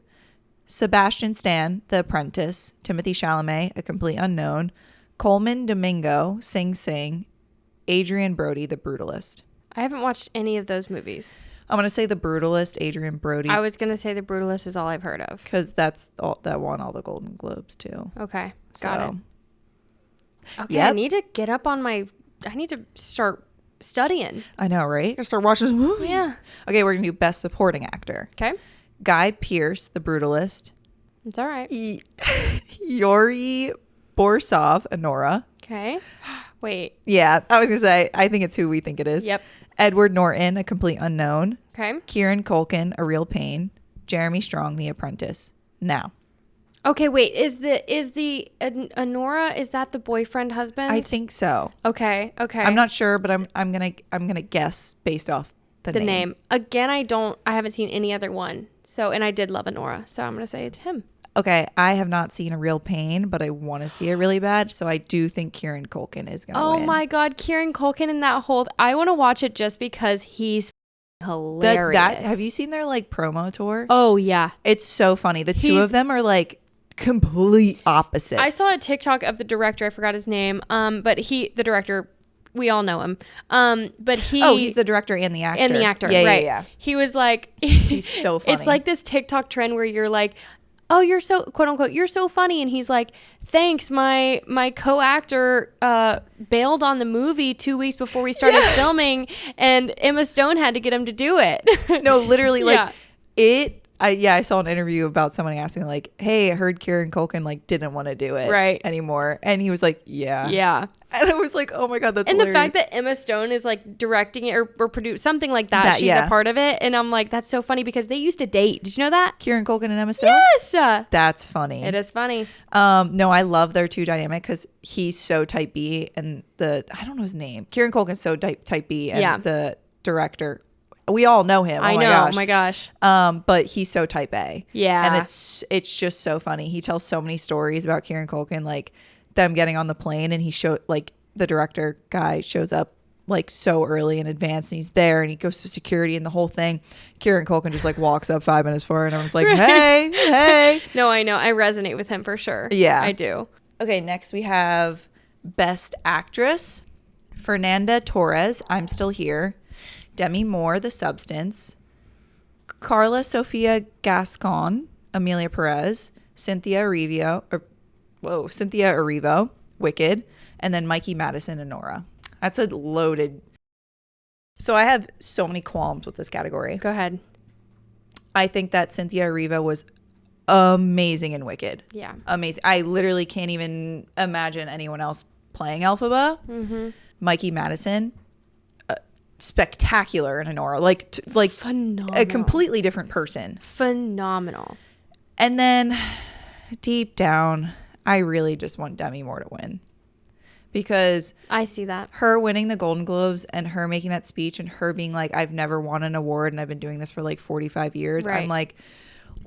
[SPEAKER 2] Sebastian Stan, The Apprentice. Timothy Chalamet, A Complete Unknown. Coleman Domingo, Sing Sing. Adrian Brody, The Brutalist.
[SPEAKER 1] I haven't watched any of those movies.
[SPEAKER 2] I'm gonna say The Brutalist, Adrian Brody,
[SPEAKER 1] I was gonna say The Brutalist is all I've heard of.
[SPEAKER 2] because that's all that won all the Golden Globes too.
[SPEAKER 1] Okay. Got it. Okay.
[SPEAKER 2] Yep.
[SPEAKER 1] I need to get up on my. I need to start studying.
[SPEAKER 2] I know, right? Gotta start watching this movie.
[SPEAKER 1] Yeah.
[SPEAKER 2] Okay, we're gonna do Best Supporting Actor.
[SPEAKER 1] Okay.
[SPEAKER 2] Guy Pearce, The Brutalist.
[SPEAKER 1] It's all right.
[SPEAKER 2] Yuri Borsov, Honora.
[SPEAKER 1] Okay. Wait.
[SPEAKER 2] Yeah, I was gonna say, I think it's who we think it is.
[SPEAKER 1] Yep.
[SPEAKER 2] Edward Norton, A Complete Unknown.
[SPEAKER 1] Okay.
[SPEAKER 2] Kieran Culkin, A Real Pain. Jeremy Strong, The Apprentice. Now,
[SPEAKER 1] Okay. Wait. Is the Honora? Is that the boyfriend husband?
[SPEAKER 2] I think so.
[SPEAKER 1] Okay. Okay.
[SPEAKER 2] I'm not sure, but I'm gonna guess based off the
[SPEAKER 1] name. Again, I haven't seen any other one. So, and I did love Honora. So I'm gonna say him.
[SPEAKER 2] Okay, I have not seen A Real Pain, but I want to see it really bad. So I do think Kieran Culkin is gonna win.
[SPEAKER 1] Oh my God, Kieran Culkin in that whole. I want to watch it just because he's hilarious.
[SPEAKER 2] Have you seen their like promo tour?
[SPEAKER 1] Oh yeah.
[SPEAKER 2] It's so funny. The two of them are like complete opposites.
[SPEAKER 1] I saw a TikTok of the director. I forgot his name. But the director, we all know him. But
[SPEAKER 2] he's the director and the actor.
[SPEAKER 1] And the actor,
[SPEAKER 2] yeah,
[SPEAKER 1] right?
[SPEAKER 2] Yeah.
[SPEAKER 1] He was like,
[SPEAKER 2] he's so funny.
[SPEAKER 1] It's like this TikTok trend where you're like, oh, you're so quote unquote, you're so funny, and he's like, thanks, my co-actor bailed on the movie 2 weeks before we started filming, and Emma Stone had to get him to do it.
[SPEAKER 2] No, literally, like
[SPEAKER 1] Yeah.
[SPEAKER 2] I saw an interview about someone asking like, hey, I heard Kieran Culkin like didn't want to do it anymore, and he was like, yeah, and I was like, oh my God, that's
[SPEAKER 1] and
[SPEAKER 2] hilarious.
[SPEAKER 1] the fact that Emma Stone is like directing it or produce something like that, she's a part of it, and I'm like, that's so funny because they used to date. Did you know that?
[SPEAKER 2] Kieran Culkin and Emma Stone?
[SPEAKER 1] Yes.
[SPEAKER 2] That's funny.
[SPEAKER 1] It is funny.
[SPEAKER 2] No, I love their two dynamic because he's so type B, and I don't know his name. Kieran Culkin's so type B, and the director, we all know him.
[SPEAKER 1] I know.
[SPEAKER 2] Gosh.
[SPEAKER 1] Oh my gosh.
[SPEAKER 2] But he's so type A.
[SPEAKER 1] Yeah.
[SPEAKER 2] And it's just so funny. He tells so many stories about Kieran Culkin, like them getting on the plane, and the director guy shows up like so early in advance, and he's there, and he goes to security and the whole thing. Kieran Culkin just like walks up 5 minutes before, and everyone's like, hey.
[SPEAKER 1] No, I know. I resonate with him for sure.
[SPEAKER 2] Yeah.
[SPEAKER 1] I do.
[SPEAKER 2] Okay, next we have Best Actress. Fernanda Torres, I'm Still Here. Demi Moore, The Substance. Carla Sofia Gascon, Amelia Perez. Cynthia Erivo, Wicked. And then Mikey Madison and Nora. That's a loaded. So I have so many qualms with this category.
[SPEAKER 1] Go ahead.
[SPEAKER 2] I think that Cynthia Erivo was amazing in Wicked.
[SPEAKER 1] Yeah.
[SPEAKER 2] Amazing. I literally can't even imagine anyone else playing Elphaba.
[SPEAKER 1] Mm-hmm.
[SPEAKER 2] Mikey Madison, spectacular in Honora. Like
[SPEAKER 1] phenomenal.
[SPEAKER 2] A completely different person.
[SPEAKER 1] Phenomenal.
[SPEAKER 2] And then deep down, I really just want Demi Moore to win. Because
[SPEAKER 1] I see that.
[SPEAKER 2] Her winning the Golden Globes and her making that speech and her being like, I've never won an award and I've been doing this for like 45 years. Right. I'm like,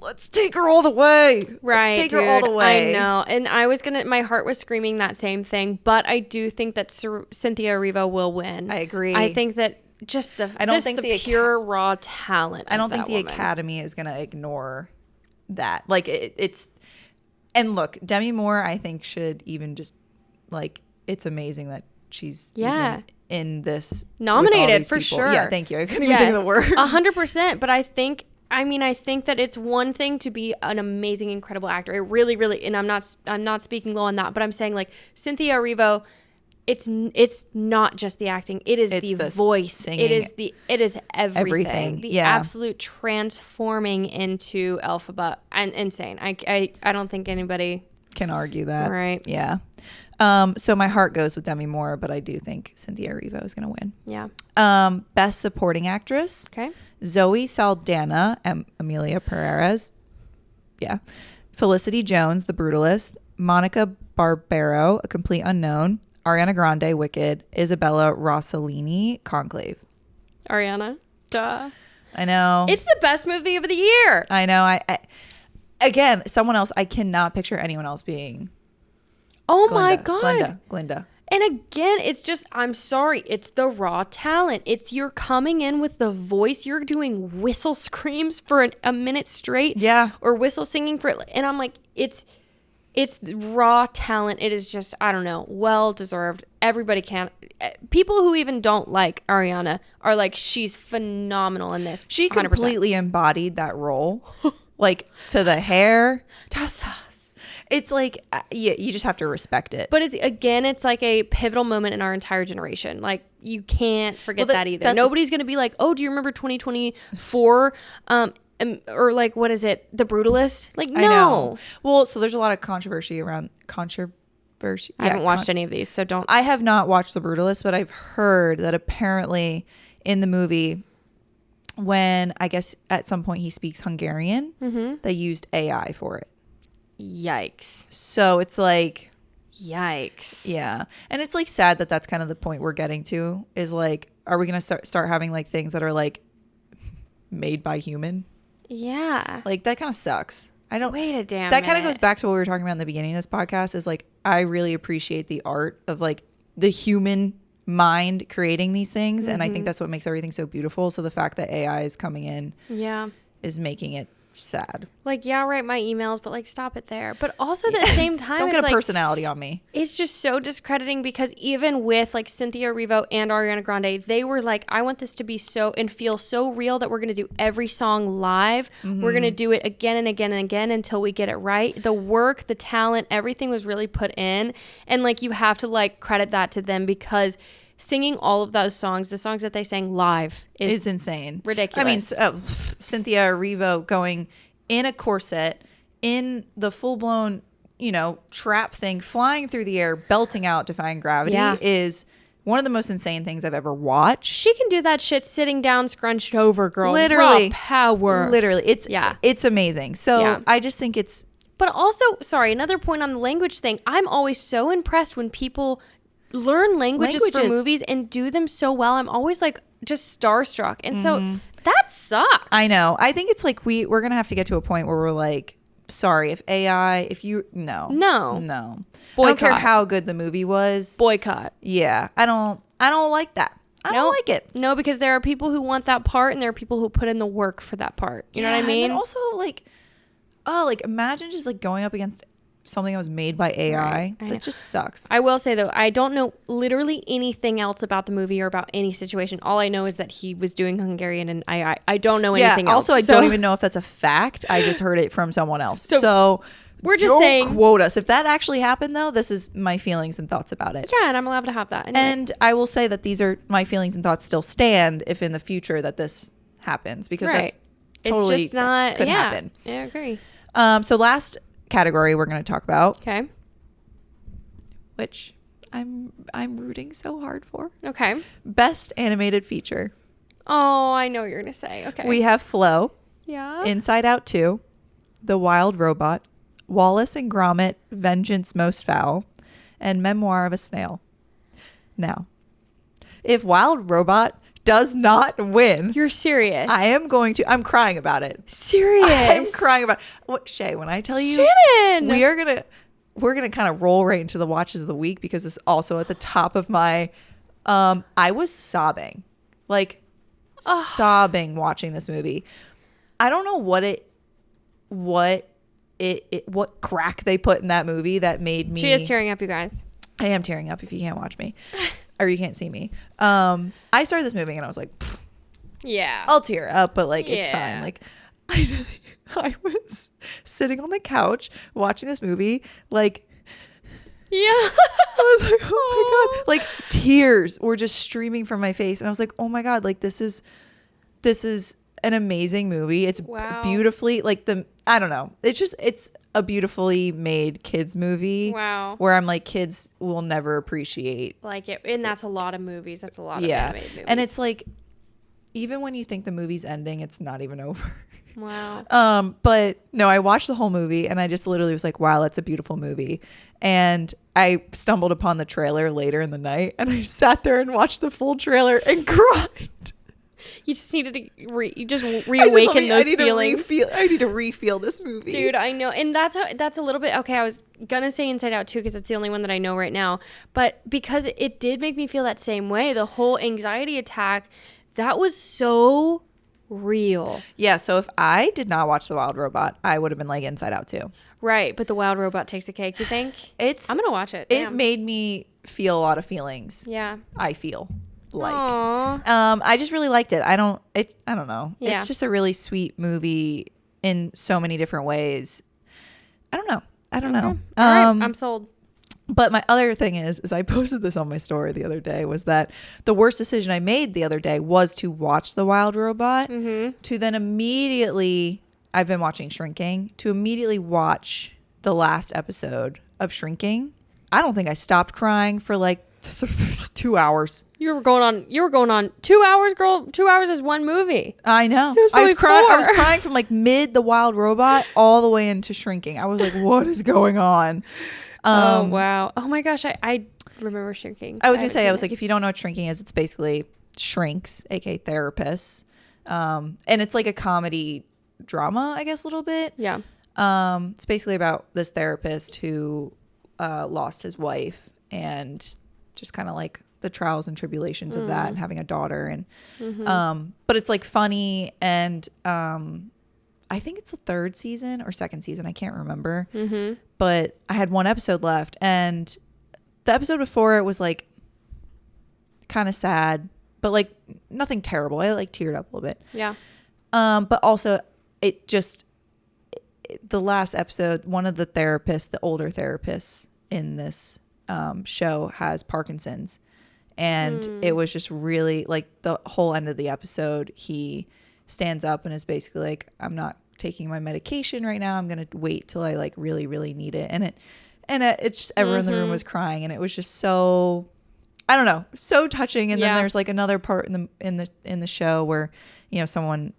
[SPEAKER 2] let's take her all the way.
[SPEAKER 1] Right.
[SPEAKER 2] Let's take her all the way.
[SPEAKER 1] I know. And my heart was screaming that same thing. But I do think that Cynthia Erivo will win.
[SPEAKER 2] I agree.
[SPEAKER 1] I think that just the pure raw talent.
[SPEAKER 2] I don't think the
[SPEAKER 1] woman.
[SPEAKER 2] Academy is going to ignore that. Like it's, and look, Demi Moore, I think should even just like, it's amazing that she's even in this
[SPEAKER 1] nominated for sure.
[SPEAKER 2] Yeah, thank you. I couldn't even think of the word.
[SPEAKER 1] 100%. But I think that it's one thing to be an amazing, incredible actor. It really, really, and I'm not speaking low on that, but I'm saying like Cynthia Erivo, it's not just the acting. It's the voice.
[SPEAKER 2] Singing.
[SPEAKER 1] It is everything. The absolute transforming into Elphaba and insane. I don't think anybody
[SPEAKER 2] can argue that.
[SPEAKER 1] Right.
[SPEAKER 2] Yeah. So my heart goes with Demi Moore, but I do think Cynthia Erivo is going to win.
[SPEAKER 1] Yeah.
[SPEAKER 2] Best supporting actress.
[SPEAKER 1] Okay.
[SPEAKER 2] Zoe Saldana and Amelia Perez. Yeah. Felicity Jones, The Brutalist. Monica Barbaro, A Complete Unknown. Ariana Grande, Wicked. Isabella Rossellini, Conclave.
[SPEAKER 1] Ariana. Duh.
[SPEAKER 2] I know.
[SPEAKER 1] It's the best movie of the year.
[SPEAKER 2] I know. I again, someone else. I cannot picture anyone else being.
[SPEAKER 1] Oh
[SPEAKER 2] Glinda.
[SPEAKER 1] my God.
[SPEAKER 2] Glinda.
[SPEAKER 1] And again, it's just, I'm sorry, it's the raw talent. It's you're coming in with the voice. You're doing whistle screams for a minute straight.
[SPEAKER 2] Yeah.
[SPEAKER 1] Or whistle singing for, and I'm like, it's raw talent. It is just, I don't know, well deserved. Everybody can. People who even don't like Ariana are like, she's phenomenal in this.
[SPEAKER 2] She
[SPEAKER 1] 100%.
[SPEAKER 2] completely embodied that role, like to the hair. It's like, yeah, you just have to respect it.
[SPEAKER 1] But it's like a pivotal moment in our entire generation. Like, you can't forget that either. Nobody's going to be like, oh, do you remember 2024? Or like, what is it? The Brutalist? Like, no.
[SPEAKER 2] I know. Well, so there's a lot of controversy around
[SPEAKER 1] I haven't watched any of these, so don't.
[SPEAKER 2] I have not watched The Brutalist, but I've heard that apparently in the movie, when I guess at some point he speaks Hungarian, they used AI for it.
[SPEAKER 1] Yikes.
[SPEAKER 2] So it's like,
[SPEAKER 1] yikes.
[SPEAKER 2] Yeah. And it's like sad that that's kind of the point we're getting to, is like, are we going to start having like things that are like made by human?
[SPEAKER 1] Yeah.
[SPEAKER 2] Like, that kind of sucks. I don't
[SPEAKER 1] wait a damn
[SPEAKER 2] that kind of
[SPEAKER 1] minute.
[SPEAKER 2] goes back to what we were talking about in the beginning of this podcast, is like, I really appreciate the art of like the human mind creating these things. And I think that's what makes everything so beautiful. So the fact that AI is coming in is making it sad.
[SPEAKER 1] Like, yeah, write my emails, but like, stop it there. But also at the same time,
[SPEAKER 2] don't
[SPEAKER 1] it's
[SPEAKER 2] get a
[SPEAKER 1] like,
[SPEAKER 2] personality on me.
[SPEAKER 1] It's just so discrediting, because even with like Cynthia Erivo and Ariana Grande, they were like, I want this to be so and feel so real that we're going to do every song live. We're going to do it again and again and again until we get it right. The work, the talent, everything was really put in. And like, you have to like credit that to them, because singing all of those songs, the songs that they sang live, is
[SPEAKER 2] insane.
[SPEAKER 1] Ridiculous.
[SPEAKER 2] I mean, Cynthia Erivo going in a corset, in the full-blown, trap thing, flying through the air, belting out Defying Gravity is one of the most insane things I've ever watched.
[SPEAKER 1] She can do that shit sitting down, scrunched over, girl.
[SPEAKER 2] Literally.
[SPEAKER 1] Raw power.
[SPEAKER 2] Literally. It's amazing. So I just think it's...
[SPEAKER 1] But also, sorry, another point on the language thing. I'm always so impressed when people learn languages for movies and do them so well. I'm always like just starstruck. And so that sucks.
[SPEAKER 2] I know. I think it's like we're going to have to get to a point where we're like, sorry, if AI, no.
[SPEAKER 1] Boycott.
[SPEAKER 2] I don't care how good the movie was.
[SPEAKER 1] Boycott.
[SPEAKER 2] Yeah. I don't like that. I don't like it.
[SPEAKER 1] No, because there are people who want that part, and there are people who put in the work for that part. You know what I mean?
[SPEAKER 2] And also like, imagine just like going up against something that was made by AI.
[SPEAKER 1] Right.
[SPEAKER 2] That just sucks.
[SPEAKER 1] I will say though, I don't know literally anything else about the movie or about any situation. All I know is that he was doing Hungarian, and I don't know anything else.
[SPEAKER 2] Also, I don't even know if that's a fact. I just heard it from someone else. So
[SPEAKER 1] we're just
[SPEAKER 2] don't
[SPEAKER 1] saying,
[SPEAKER 2] quote us. If that actually happened though, this is my feelings and thoughts about it.
[SPEAKER 1] Yeah, and I'm allowed to have that. Anyway.
[SPEAKER 2] And I will say that these are my feelings and thoughts still stand if in the future that this happens, because that's totally
[SPEAKER 1] it's just not
[SPEAKER 2] could happen.
[SPEAKER 1] Yeah, I agree.
[SPEAKER 2] So last category we're going to talk about,
[SPEAKER 1] okay,
[SPEAKER 2] which I'm rooting so hard for.
[SPEAKER 1] Okay.
[SPEAKER 2] Best animated feature.
[SPEAKER 1] Oh, I know what you're gonna say. Okay.
[SPEAKER 2] We have Flow.
[SPEAKER 1] Yeah.
[SPEAKER 2] Inside Out 2. The Wild Robot. Wallace and Gromit. Vengeance Most Foul. And Memoir of a Snail. Now, if Wild Robot does not win,
[SPEAKER 1] you're serious.
[SPEAKER 2] I'm crying about it.
[SPEAKER 1] Serious.
[SPEAKER 2] I'm crying about what, Shay, when I tell you,
[SPEAKER 1] Shannon,
[SPEAKER 2] we're gonna kind of roll right into the watches of the week, because it's also at the top of my I was sobbing watching this movie. I don't know what crack they put in that movie that made me...
[SPEAKER 1] She is tearing up, you guys.
[SPEAKER 2] I am tearing up if you can't watch me. Or you can't see me. I started this movie and I was like,
[SPEAKER 1] yeah,
[SPEAKER 2] I'll tear up, but like, it's fine. Like, I was sitting on the couch watching this movie, like,
[SPEAKER 1] yeah.
[SPEAKER 2] I was like, oh my God. Like, tears were just streaming from my face. And I was like, oh my God, like, this is an amazing movie. It's beautifully, like, I don't know. It's a beautifully made kids movie.
[SPEAKER 1] Wow.
[SPEAKER 2] Where I'm like, kids will never appreciate
[SPEAKER 1] Like it, and that's a lot of movies. That's a lot of animated movies.
[SPEAKER 2] And it's like, even when you think the movie's ending, it's not even over.
[SPEAKER 1] Wow.
[SPEAKER 2] But no, I watched the whole movie and I just literally was like, wow, that's a beautiful movie. And I stumbled upon the trailer later in the night and I sat there and watched the full trailer and cried.
[SPEAKER 1] You just needed to reawaken those feelings.
[SPEAKER 2] I need to refeel this movie.
[SPEAKER 1] Dude, I know. And that's a little bit, okay, I was going to say Inside Out too, because it's the only one that I know right now. But because it did make me feel that same way, the whole anxiety attack, that was so real.
[SPEAKER 2] Yeah, so if I did not watch The Wild Robot, I would have been like Inside Out too.
[SPEAKER 1] Right, but The Wild Robot takes the cake, you think? I'm going to watch it.
[SPEAKER 2] It made me feel a lot of feelings.
[SPEAKER 1] Yeah.
[SPEAKER 2] I feel like.
[SPEAKER 1] Aww.
[SPEAKER 2] I just really liked it. I don't know.
[SPEAKER 1] Yeah.
[SPEAKER 2] It's just a really sweet movie in so many different ways. I don't know.
[SPEAKER 1] All right, I'm sold.
[SPEAKER 2] But my other thing is I posted this on my story the other day, was that the worst decision I made the other day was to watch The Wild Robot, to then immediately, I've been watching Shrinking, to immediately watch the last episode of Shrinking. I don't think I stopped crying for like 2 hours.
[SPEAKER 1] You were going on 2 hours, girl. 2 hours is one movie.
[SPEAKER 2] I know. I was crying from like mid The Wild Robot all the way into Shrinking. I was like, what is going on?
[SPEAKER 1] Oh, wow. Oh my gosh. I remember Shrinking.
[SPEAKER 2] I was going to say, I was like, if you don't know what Shrinking is, it's basically shrinks, aka therapists. And it's like a comedy drama, I guess, a little bit.
[SPEAKER 1] Yeah.
[SPEAKER 2] It's basically about this therapist who lost his wife and just kind of like the trials and tribulations of that and having a daughter. And but it's like funny, and I think it's the third season or second season. I can't remember. But I had one episode left, and the episode before it was like kind of sad, but like nothing terrible. I like teared up a little bit.
[SPEAKER 1] Yeah.
[SPEAKER 2] But also the last episode, one of the therapists, the older therapists in this show has Parkinson's. And it was just really like the whole end of the episode, he stands up and is basically like, I'm not taking my medication right now. I'm going to wait till I like really, really need it. And it's just, everyone in the room was crying, and it was just so, I don't know, so touching. And then there's like another part in the show where, you know, someone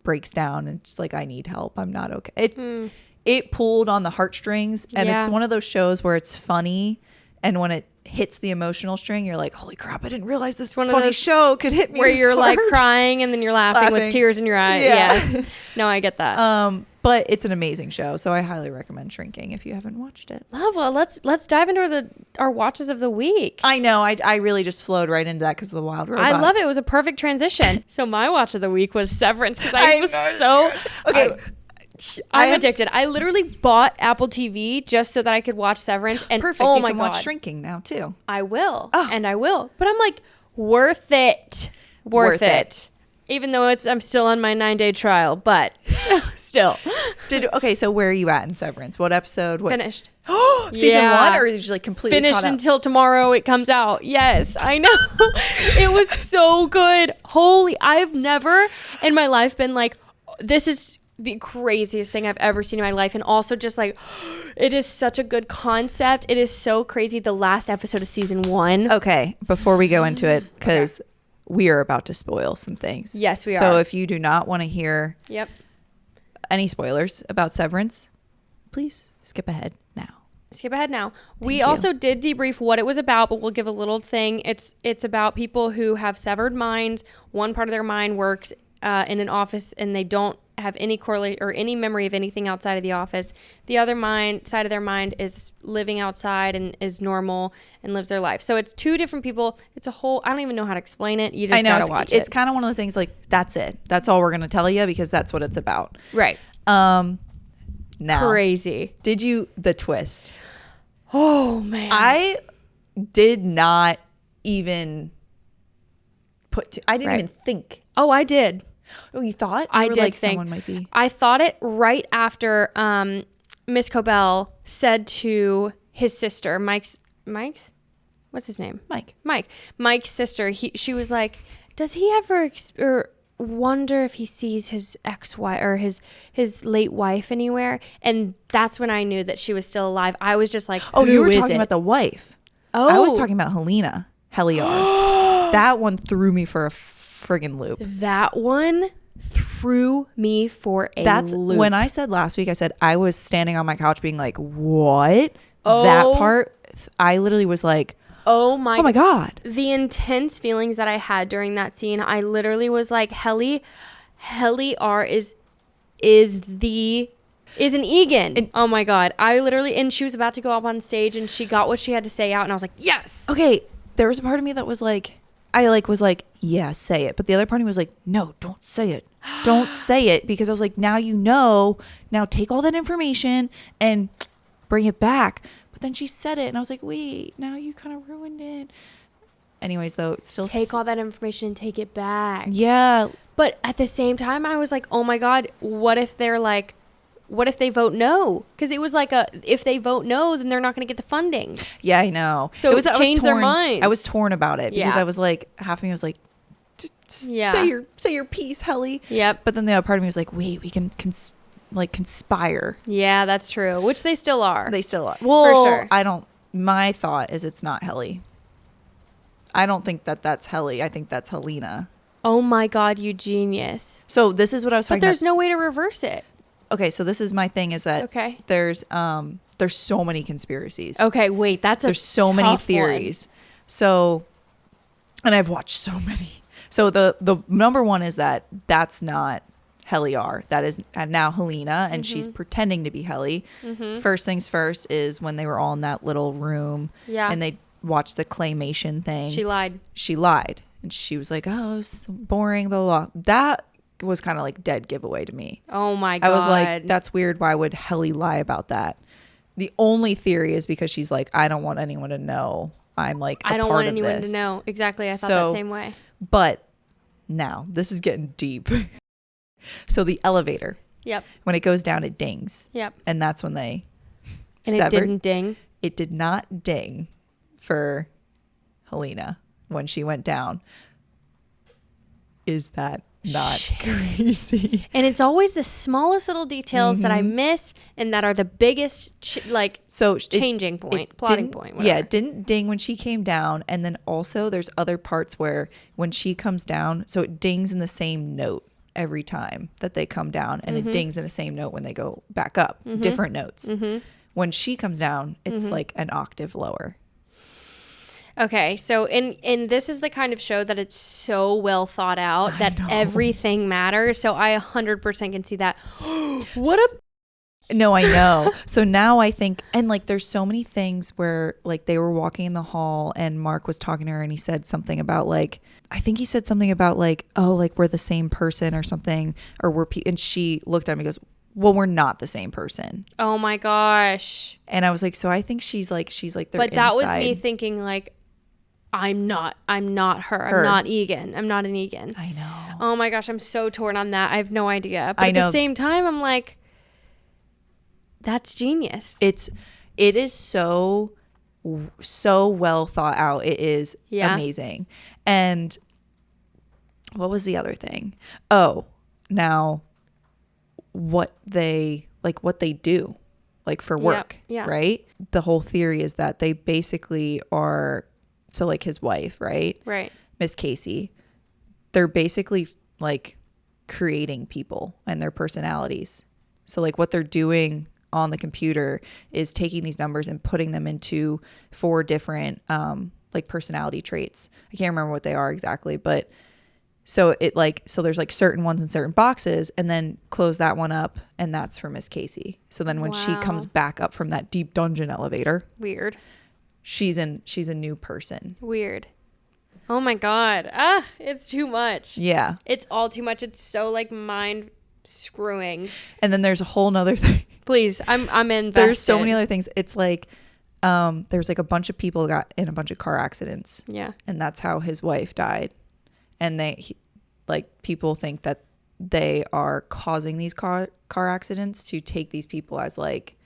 [SPEAKER 2] breaks down and it's like, I need help. I'm not okay. It pulled on the heartstrings, and it's one of those shows where it's funny, and when it hits the emotional string, you're like, holy crap, I didn't realize this funny show could hit me
[SPEAKER 1] where
[SPEAKER 2] this
[SPEAKER 1] you're
[SPEAKER 2] hard.
[SPEAKER 1] Like crying and then you're laughing with tears in your eyes. Yes. No, I get that.
[SPEAKER 2] But it's an amazing show, so I highly recommend Shrinking if you haven't watched it.
[SPEAKER 1] Love. Well, let's dive into our watches of the week.
[SPEAKER 2] I know. I really just flowed right into that because of The Wild Robot.
[SPEAKER 1] I love it. It was a perfect transition. So my watch of the week was Severance, because I was so
[SPEAKER 2] okay.
[SPEAKER 1] I'm addicted. I literally bought Apple TV just so that I could watch Severance. And
[SPEAKER 2] perfect.
[SPEAKER 1] Oh
[SPEAKER 2] you
[SPEAKER 1] my
[SPEAKER 2] can
[SPEAKER 1] God,
[SPEAKER 2] watch Shrinking now too.
[SPEAKER 1] I will, and I will. But I'm like, worth it. Even though I'm still on my 9-day trial, but still.
[SPEAKER 2] Okay, so where are you at in Severance? What episode?
[SPEAKER 1] Finished.
[SPEAKER 2] Season 1, or did you like completely
[SPEAKER 1] finished
[SPEAKER 2] caught up?
[SPEAKER 1] Until tomorrow it comes out? Yes, I know. It was so good. I've never in my life been like, this is the craziest thing I've ever seen in my life. And also just like, it is such a good concept. It is so crazy. The last episode of season 1.
[SPEAKER 2] Okay, before we go into it, because we are about to spoil some things.
[SPEAKER 1] Yes, we are.
[SPEAKER 2] So if you do not want to hear
[SPEAKER 1] Yep.
[SPEAKER 2] any spoilers about Severance, please skip ahead now.
[SPEAKER 1] We also did debrief what it was about, but we'll give a little thing. It's about people who have severed minds. One part of their mind works in an office, and they don't have any correlate or any memory of anything outside of the office. The other side of their mind is living outside and is normal and lives their life. So it's two different people. It's a whole, I don't even know how to explain it. You just gotta watch it.
[SPEAKER 2] It's kind of one of the things like, that's it. That's all we're going to tell you, because that's what it's about.
[SPEAKER 1] Right.
[SPEAKER 2] Now,
[SPEAKER 1] crazy.
[SPEAKER 2] The twist.
[SPEAKER 1] Oh man.
[SPEAKER 2] I did not even I didn't even think.
[SPEAKER 1] Oh, I did.
[SPEAKER 2] Oh, you thought?
[SPEAKER 1] I did
[SPEAKER 2] like
[SPEAKER 1] think
[SPEAKER 2] someone might be.
[SPEAKER 1] I thought it right after Miss Cobell said to his sister, Mike's, what's his name?
[SPEAKER 2] Mike's
[SPEAKER 1] sister. She was like, does he ever, or wonder if he sees his ex-wife or his late wife anywhere. And that's when I knew that she was still alive. I was just like,
[SPEAKER 2] Oh, you were
[SPEAKER 1] who is
[SPEAKER 2] talking
[SPEAKER 1] it?
[SPEAKER 2] about the wife.
[SPEAKER 1] Oh,
[SPEAKER 2] I was talking about Helena. Heliar. That one threw me for a friggin' loop.
[SPEAKER 1] that one threw me for a
[SPEAKER 2] That's
[SPEAKER 1] loop.
[SPEAKER 2] when I said last week, I said I was standing on my couch being like, what?
[SPEAKER 1] Oh.
[SPEAKER 2] That part, I literally was like,
[SPEAKER 1] oh my
[SPEAKER 2] God.
[SPEAKER 1] The intense feelings that I had during that scene, I literally was like, Helly R is an Egan. And, oh my God. I literally, and she was about to go up on stage and she got what she had to say out and I was like, yes.
[SPEAKER 2] Okay. There was a part of me that was like, was like, yeah, say it. But the other part of me was like, no, don't say it. Don't say it. Because I was like, now you know, now take all that information and bring it back. But then she said it and I was like, wait, now you kind of ruined it. Anyways, though, it's still
[SPEAKER 1] take all that information and take it back.
[SPEAKER 2] Yeah.
[SPEAKER 1] But at the same time, I was like, oh my God, what if they vote no? Because it was like if they vote no, then they're not going to get the funding.
[SPEAKER 2] Yeah, I know.
[SPEAKER 1] So it was change their minds.
[SPEAKER 2] I was torn about it because
[SPEAKER 1] Yeah.
[SPEAKER 2] I was like, half of me was like, say your piece, Helly.
[SPEAKER 1] Yep.
[SPEAKER 2] But then the other part of me was like, wait, we can conspire.
[SPEAKER 1] Yeah, that's true. Which they still are.
[SPEAKER 2] They still are. Well,
[SPEAKER 1] For sure.
[SPEAKER 2] My thought is it's not Helly. I don't think that's Helly. I think that's Helena.
[SPEAKER 1] Oh my God, you genius.
[SPEAKER 2] So this is what I was talking about.
[SPEAKER 1] But there's no way to reverse it.
[SPEAKER 2] Okay, so this is my thing is that
[SPEAKER 1] Okay.
[SPEAKER 2] there's so many conspiracies.
[SPEAKER 1] Okay, wait, there's
[SPEAKER 2] so many theories.
[SPEAKER 1] One.
[SPEAKER 2] So, and I've watched so many. So the number one is that's not Heliar. That is now Helena, and she's pretending to be Helly. Mm-hmm. First things first is when they were all in that little room, and they watched the claymation thing.
[SPEAKER 1] She lied.
[SPEAKER 2] And she was like, oh, it's boring, blah, blah, blah. That was kind of like dead giveaway to me.
[SPEAKER 1] Oh my God.
[SPEAKER 2] I was like, that's weird. Why would Helly lie about that? The only theory is because she's like, I don't want anyone to know I'm like a
[SPEAKER 1] I don't
[SPEAKER 2] part
[SPEAKER 1] want
[SPEAKER 2] of
[SPEAKER 1] anyone
[SPEAKER 2] this.
[SPEAKER 1] to know. Exactly. I thought that same way.
[SPEAKER 2] But now this is getting deep. So the elevator.
[SPEAKER 1] Yep.
[SPEAKER 2] When it goes down, it dings.
[SPEAKER 1] Yep.
[SPEAKER 2] And that's when they
[SPEAKER 1] and
[SPEAKER 2] severed.
[SPEAKER 1] It didn't ding.
[SPEAKER 2] It did not ding for Helena when she went down. Is that not crazy?
[SPEAKER 1] And it's always the smallest little details that I miss and that are the biggest changing point, plotting point. Whatever.
[SPEAKER 2] Yeah, it didn't ding when she came down. And then also there's other parts where when she comes down, so it dings in the same note every time that they come down, and it dings in the same note when they go back up, different notes. When she comes down, it's like an octave lower. Okay,
[SPEAKER 1] so in this is the kind of show that it's so well thought out that everything matters. So I 100% can see that.
[SPEAKER 2] No, I know. So now I think, and like there's so many things where like they were walking in the hall and Mark was talking to her and he said something about like, I think he said something about like, oh, like we're the same person or something, or and she looked at me and goes, well, we're not the same person.
[SPEAKER 1] Oh my gosh.
[SPEAKER 2] And I was like, so I think she's like their
[SPEAKER 1] But that
[SPEAKER 2] inside.
[SPEAKER 1] was me thinking like, I'm not her. I'm not Egan. I'm not an Egan.
[SPEAKER 2] I know.
[SPEAKER 1] Oh my gosh. I'm so torn on that. I have no idea. But
[SPEAKER 2] I
[SPEAKER 1] at
[SPEAKER 2] know.
[SPEAKER 1] the same time, I'm like, that's genius.
[SPEAKER 2] It is so well thought out. It is amazing. And what was the other thing? Oh, now what they do like for work, right? The whole theory is that they basically are, so like his wife, right? Miss Casey, they're basically like creating people and their personalities. So like what they're doing on the computer is taking these numbers and putting them into 4 different like personality traits. I can't remember what they are exactly, but so there's like certain ones in certain boxes, and then close that one up, and that's for Miss Casey. So then when she comes back up from that deep dungeon elevator,
[SPEAKER 1] weird,
[SPEAKER 2] she's a new person.
[SPEAKER 1] Weird. Oh my God. It's too much.
[SPEAKER 2] Yeah.
[SPEAKER 1] It's all too much. It's so like mind screwing.
[SPEAKER 2] And then there's a whole nother thing.
[SPEAKER 1] Please, I'm invested.
[SPEAKER 2] There's so many other things. It's like there's like a bunch of people got in a bunch of car accidents.
[SPEAKER 1] Yeah.
[SPEAKER 2] And that's how his wife died. And people think that they are causing these car accidents to take these people as like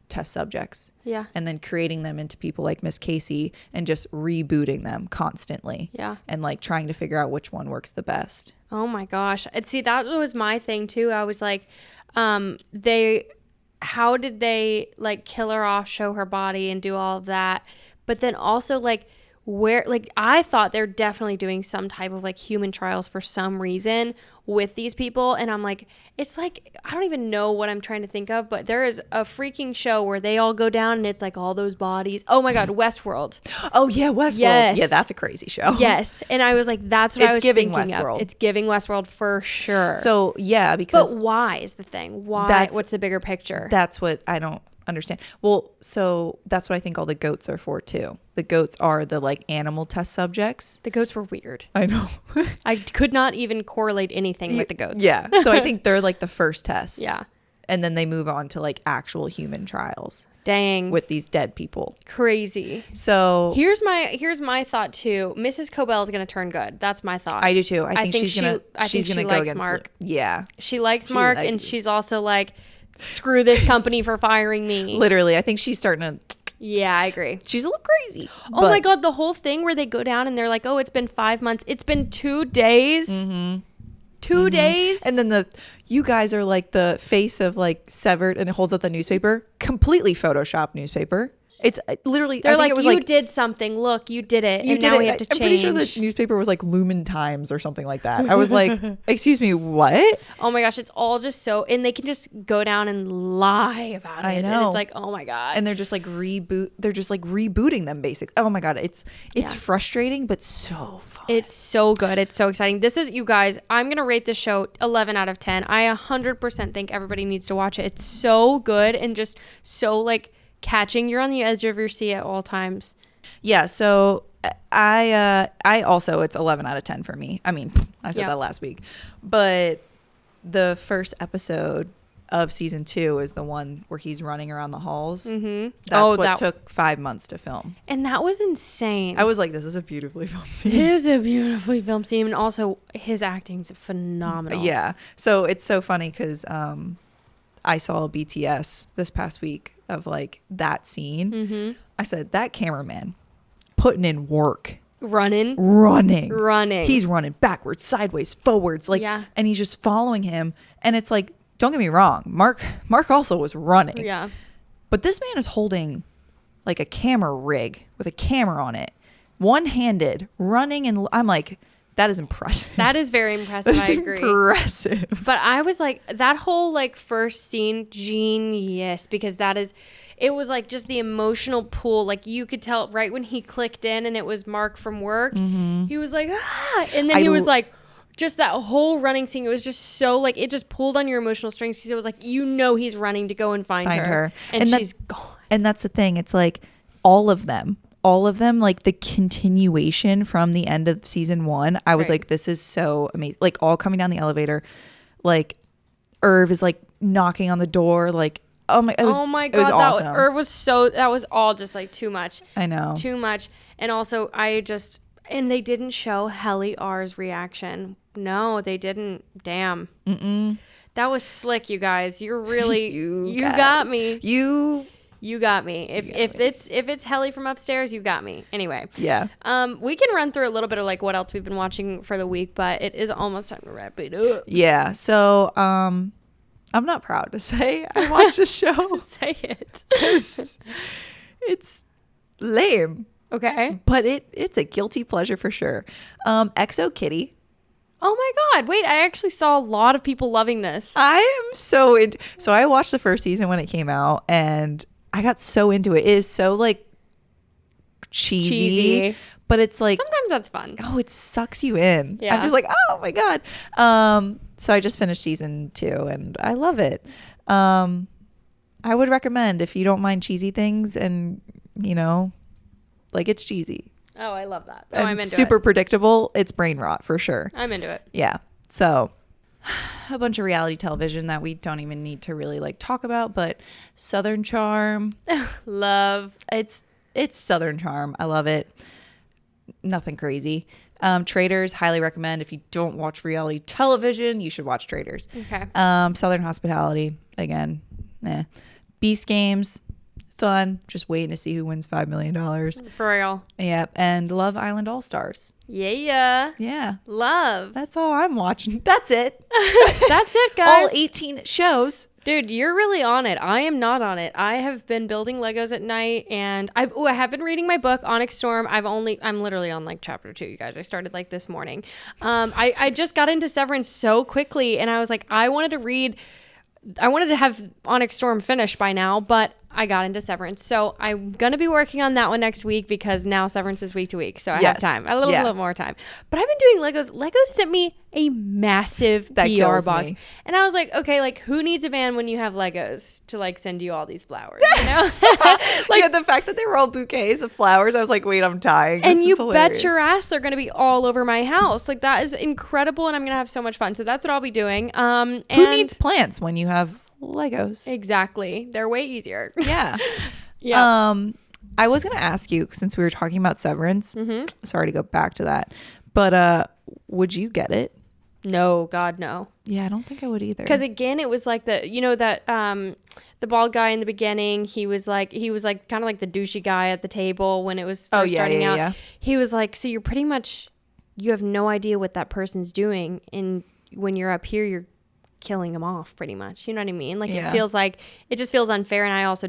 [SPEAKER 2] test subjects.
[SPEAKER 1] Yeah.
[SPEAKER 2] And then creating them into people like Miss Casey and just rebooting them constantly.
[SPEAKER 1] Yeah.
[SPEAKER 2] And like trying to figure out which one works the best.
[SPEAKER 1] Oh my gosh. And see, that was my thing too. I was like, how did they like kill her off, show her body and do all of that? But then also like where, like I thought they're definitely doing some type of like human trials for some reason with these people. And I'm like, it's like, I don't even know what I'm trying to think of, but there is a freaking show where they all go down and it's like all those bodies. Oh my God, Westworld.
[SPEAKER 2] Oh yeah, Westworld.
[SPEAKER 1] Yes.
[SPEAKER 2] Yeah, that's a crazy show.
[SPEAKER 1] Yes. And I was like, that's what I was
[SPEAKER 2] giving
[SPEAKER 1] thinking
[SPEAKER 2] Westworld.
[SPEAKER 1] of. It's giving Westworld for sure.
[SPEAKER 2] So yeah, because
[SPEAKER 1] but why is the thing? Why? What's the bigger picture?
[SPEAKER 2] That's what I don't understand. Well, so that's what I think all the goats are for too. The goats are the like animal test subjects.
[SPEAKER 1] The goats were weird.
[SPEAKER 2] I know.
[SPEAKER 1] I could not even correlate anything with the goats.
[SPEAKER 2] Yeah. So I think they're like the first test.
[SPEAKER 1] Yeah.
[SPEAKER 2] And then they move on to like actual human trials.
[SPEAKER 1] Dang.
[SPEAKER 2] With these dead people.
[SPEAKER 1] Crazy.
[SPEAKER 2] So
[SPEAKER 1] here's my thought too. Mrs. Cobell is gonna turn good. That's my thought.
[SPEAKER 2] I do too. I think she's gonna
[SPEAKER 1] she
[SPEAKER 2] go
[SPEAKER 1] likes
[SPEAKER 2] against
[SPEAKER 1] Mark.
[SPEAKER 2] Yeah.
[SPEAKER 1] She likes Mark, and she's also like, screw this company for firing me.
[SPEAKER 2] Literally, I think she's starting to.
[SPEAKER 1] Yeah, I agree.
[SPEAKER 2] She's a little crazy.
[SPEAKER 1] Oh my God, the whole thing where they go down and they're like, oh, it's been 5 months. It's been 2 days. 2 days.
[SPEAKER 2] And then you guys are like the face of like Severed, and it holds up the newspaper. Completely Photoshopped newspaper. It's literally.
[SPEAKER 1] They're
[SPEAKER 2] I think
[SPEAKER 1] like,
[SPEAKER 2] it was
[SPEAKER 1] you
[SPEAKER 2] like,
[SPEAKER 1] did something. Look, you did it.
[SPEAKER 2] You
[SPEAKER 1] and
[SPEAKER 2] did
[SPEAKER 1] now
[SPEAKER 2] it.
[SPEAKER 1] we have to change.
[SPEAKER 2] I'm pretty sure the newspaper was like Lumen Times or something like that. I was like, excuse me, what?
[SPEAKER 1] Oh my gosh, it's all just so, and they can just go down and lie about it.
[SPEAKER 2] I know.
[SPEAKER 1] And it's like, oh my God.
[SPEAKER 2] And they're just like rebooting them basically. Oh my God, it's frustrating but so fun.
[SPEAKER 1] It's so good. It's so exciting. This is, you guys, I'm going to rate this show 11 out of 10. I 100% think everybody needs to watch it. It's so good and just so like catching. You're on the edge of your seat at all times.
[SPEAKER 2] Yeah, so I also, it's 11 out of 10 for me. I mean, I said that last week. But the first episode of season 2 is the one where he's running around the halls.
[SPEAKER 1] Mm-hmm.
[SPEAKER 2] That's what took 5 months to film.
[SPEAKER 1] And that was insane.
[SPEAKER 2] I was like, this is a beautifully filmed scene.
[SPEAKER 1] It is a beautifully filmed scene. And also his acting's phenomenal.
[SPEAKER 2] Yeah. So it's so funny because I saw BTS this past week of like that scene. Mm-hmm. I said, that cameraman putting in work.
[SPEAKER 1] Running.
[SPEAKER 2] He's running backwards, sideways, forwards. Like, and he's just following him. And it's like, don't get me wrong. Mark also was running.
[SPEAKER 1] Yeah.
[SPEAKER 2] But this man is holding like a camera rig with a camera on it, one-handed, running. And I'm like, that is impressive.
[SPEAKER 1] That is very impressive. I agree.
[SPEAKER 2] Impressive.
[SPEAKER 1] But I was like, that whole like first scene, genius, because it was like just the emotional pull. Like you could tell right when he clicked in and it was Mark from work. Mm-hmm. He was like, ah, and then he was like, just that whole running scene. It was just so like, it just pulled on your emotional strings. Because it was like, he's running to go and find her. And she's gone.
[SPEAKER 2] And that's the thing. It's like all of them, like the continuation from the end of season 1. I was like, this is so amazing. Like all coming down the elevator, like Irv is like knocking on the door. Like, oh my God, it was awesome.
[SPEAKER 1] Irv was that was all just like too much.
[SPEAKER 2] I know.
[SPEAKER 1] Too much. And also and they didn't show Helly R's reaction. No, they didn't. Damn. Mm-mm. That was slick, you guys. You're really, you got me. You got me. If it's Helly from upstairs, you got me. Anyway.
[SPEAKER 2] Yeah.
[SPEAKER 1] We can run through a little bit of like what else we've been watching for the week, but it is almost time to wrap it up.
[SPEAKER 2] Yeah. So I'm not proud to say I watched the show.
[SPEAKER 1] Say it.
[SPEAKER 2] It's lame.
[SPEAKER 1] Okay.
[SPEAKER 2] But it's a guilty pleasure for sure. Exo Kitty.
[SPEAKER 1] Oh my God. Wait, I actually saw a lot of people loving this.
[SPEAKER 2] I am so into. So I watched the first season when it came out and I got so into it. It is so like cheesy. But it's like
[SPEAKER 1] sometimes that's fun.
[SPEAKER 2] Oh, it sucks you in.
[SPEAKER 1] Yeah.
[SPEAKER 2] I'm just like, oh my God. So I just finished season 2 and I love it. I would recommend if you don't mind cheesy things and like it's cheesy.
[SPEAKER 1] Oh, I love that. Oh,
[SPEAKER 2] and
[SPEAKER 1] I'm into
[SPEAKER 2] super
[SPEAKER 1] it.
[SPEAKER 2] predictable. It's brain rot for sure.
[SPEAKER 1] I'm into it.
[SPEAKER 2] Yeah. So a bunch of reality television that we don't even need to really like talk about, but Southern Charm.
[SPEAKER 1] Love.
[SPEAKER 2] It's Southern Charm. I love it. Nothing crazy. Traders, highly recommend. If you don't watch reality television, you should watch Traders.
[SPEAKER 1] Okay.
[SPEAKER 2] Southern Hospitality, again, Beast Games, Fun. Just waiting to see who wins $5 million.
[SPEAKER 1] For real.
[SPEAKER 2] Yep. And Love Island All Stars.
[SPEAKER 1] Yeah.
[SPEAKER 2] Yeah.
[SPEAKER 1] Love.
[SPEAKER 2] That's all I'm watching. That's it.
[SPEAKER 1] That's it, guys.
[SPEAKER 2] All 18 shows.
[SPEAKER 1] Dude, you're really on it. I am not on it. I have been building Legos at night, and I have been reading my book, Onyx Storm. I'm literally on like chapter 2, you guys. I started like this morning. I just got into Severance so quickly, and I was like, I wanted to have Onyx Storm finished by now, but I got into Severance. So I'm going to be working on that one next week because now Severance is week to week. So I have time, a little more time. But I've been doing Legos. Legos sent me a massive PR box.
[SPEAKER 2] Me.
[SPEAKER 1] And I was like, okay, like who needs a man when you have Legos to like send you all these flowers, you know?
[SPEAKER 2] Like the fact that they were all bouquets of flowers, I was like, wait, I'm dying.
[SPEAKER 1] And you bet your ass they're going to be all over my house. Like that is incredible. And I'm going to have so much fun. So that's what I'll be doing. And
[SPEAKER 2] who needs plants when you have Legos?
[SPEAKER 1] Exactly. They're way easier.
[SPEAKER 2] Yeah.
[SPEAKER 1] Yeah.
[SPEAKER 2] I was going to ask you, since we were talking about Severance, sorry to go back to that, but would you get it?
[SPEAKER 1] No, God, no.
[SPEAKER 2] Yeah, I don't think I would either.
[SPEAKER 1] Because again, it was like the bald guy in the beginning, he was like kind of like the douchey guy at the table when it was first starting out. Yeah. He was like, so you're pretty much, you have no idea what that person's doing. And when you're up here, you're killing them off pretty much. You know what I mean? Like it just feels unfair. And I also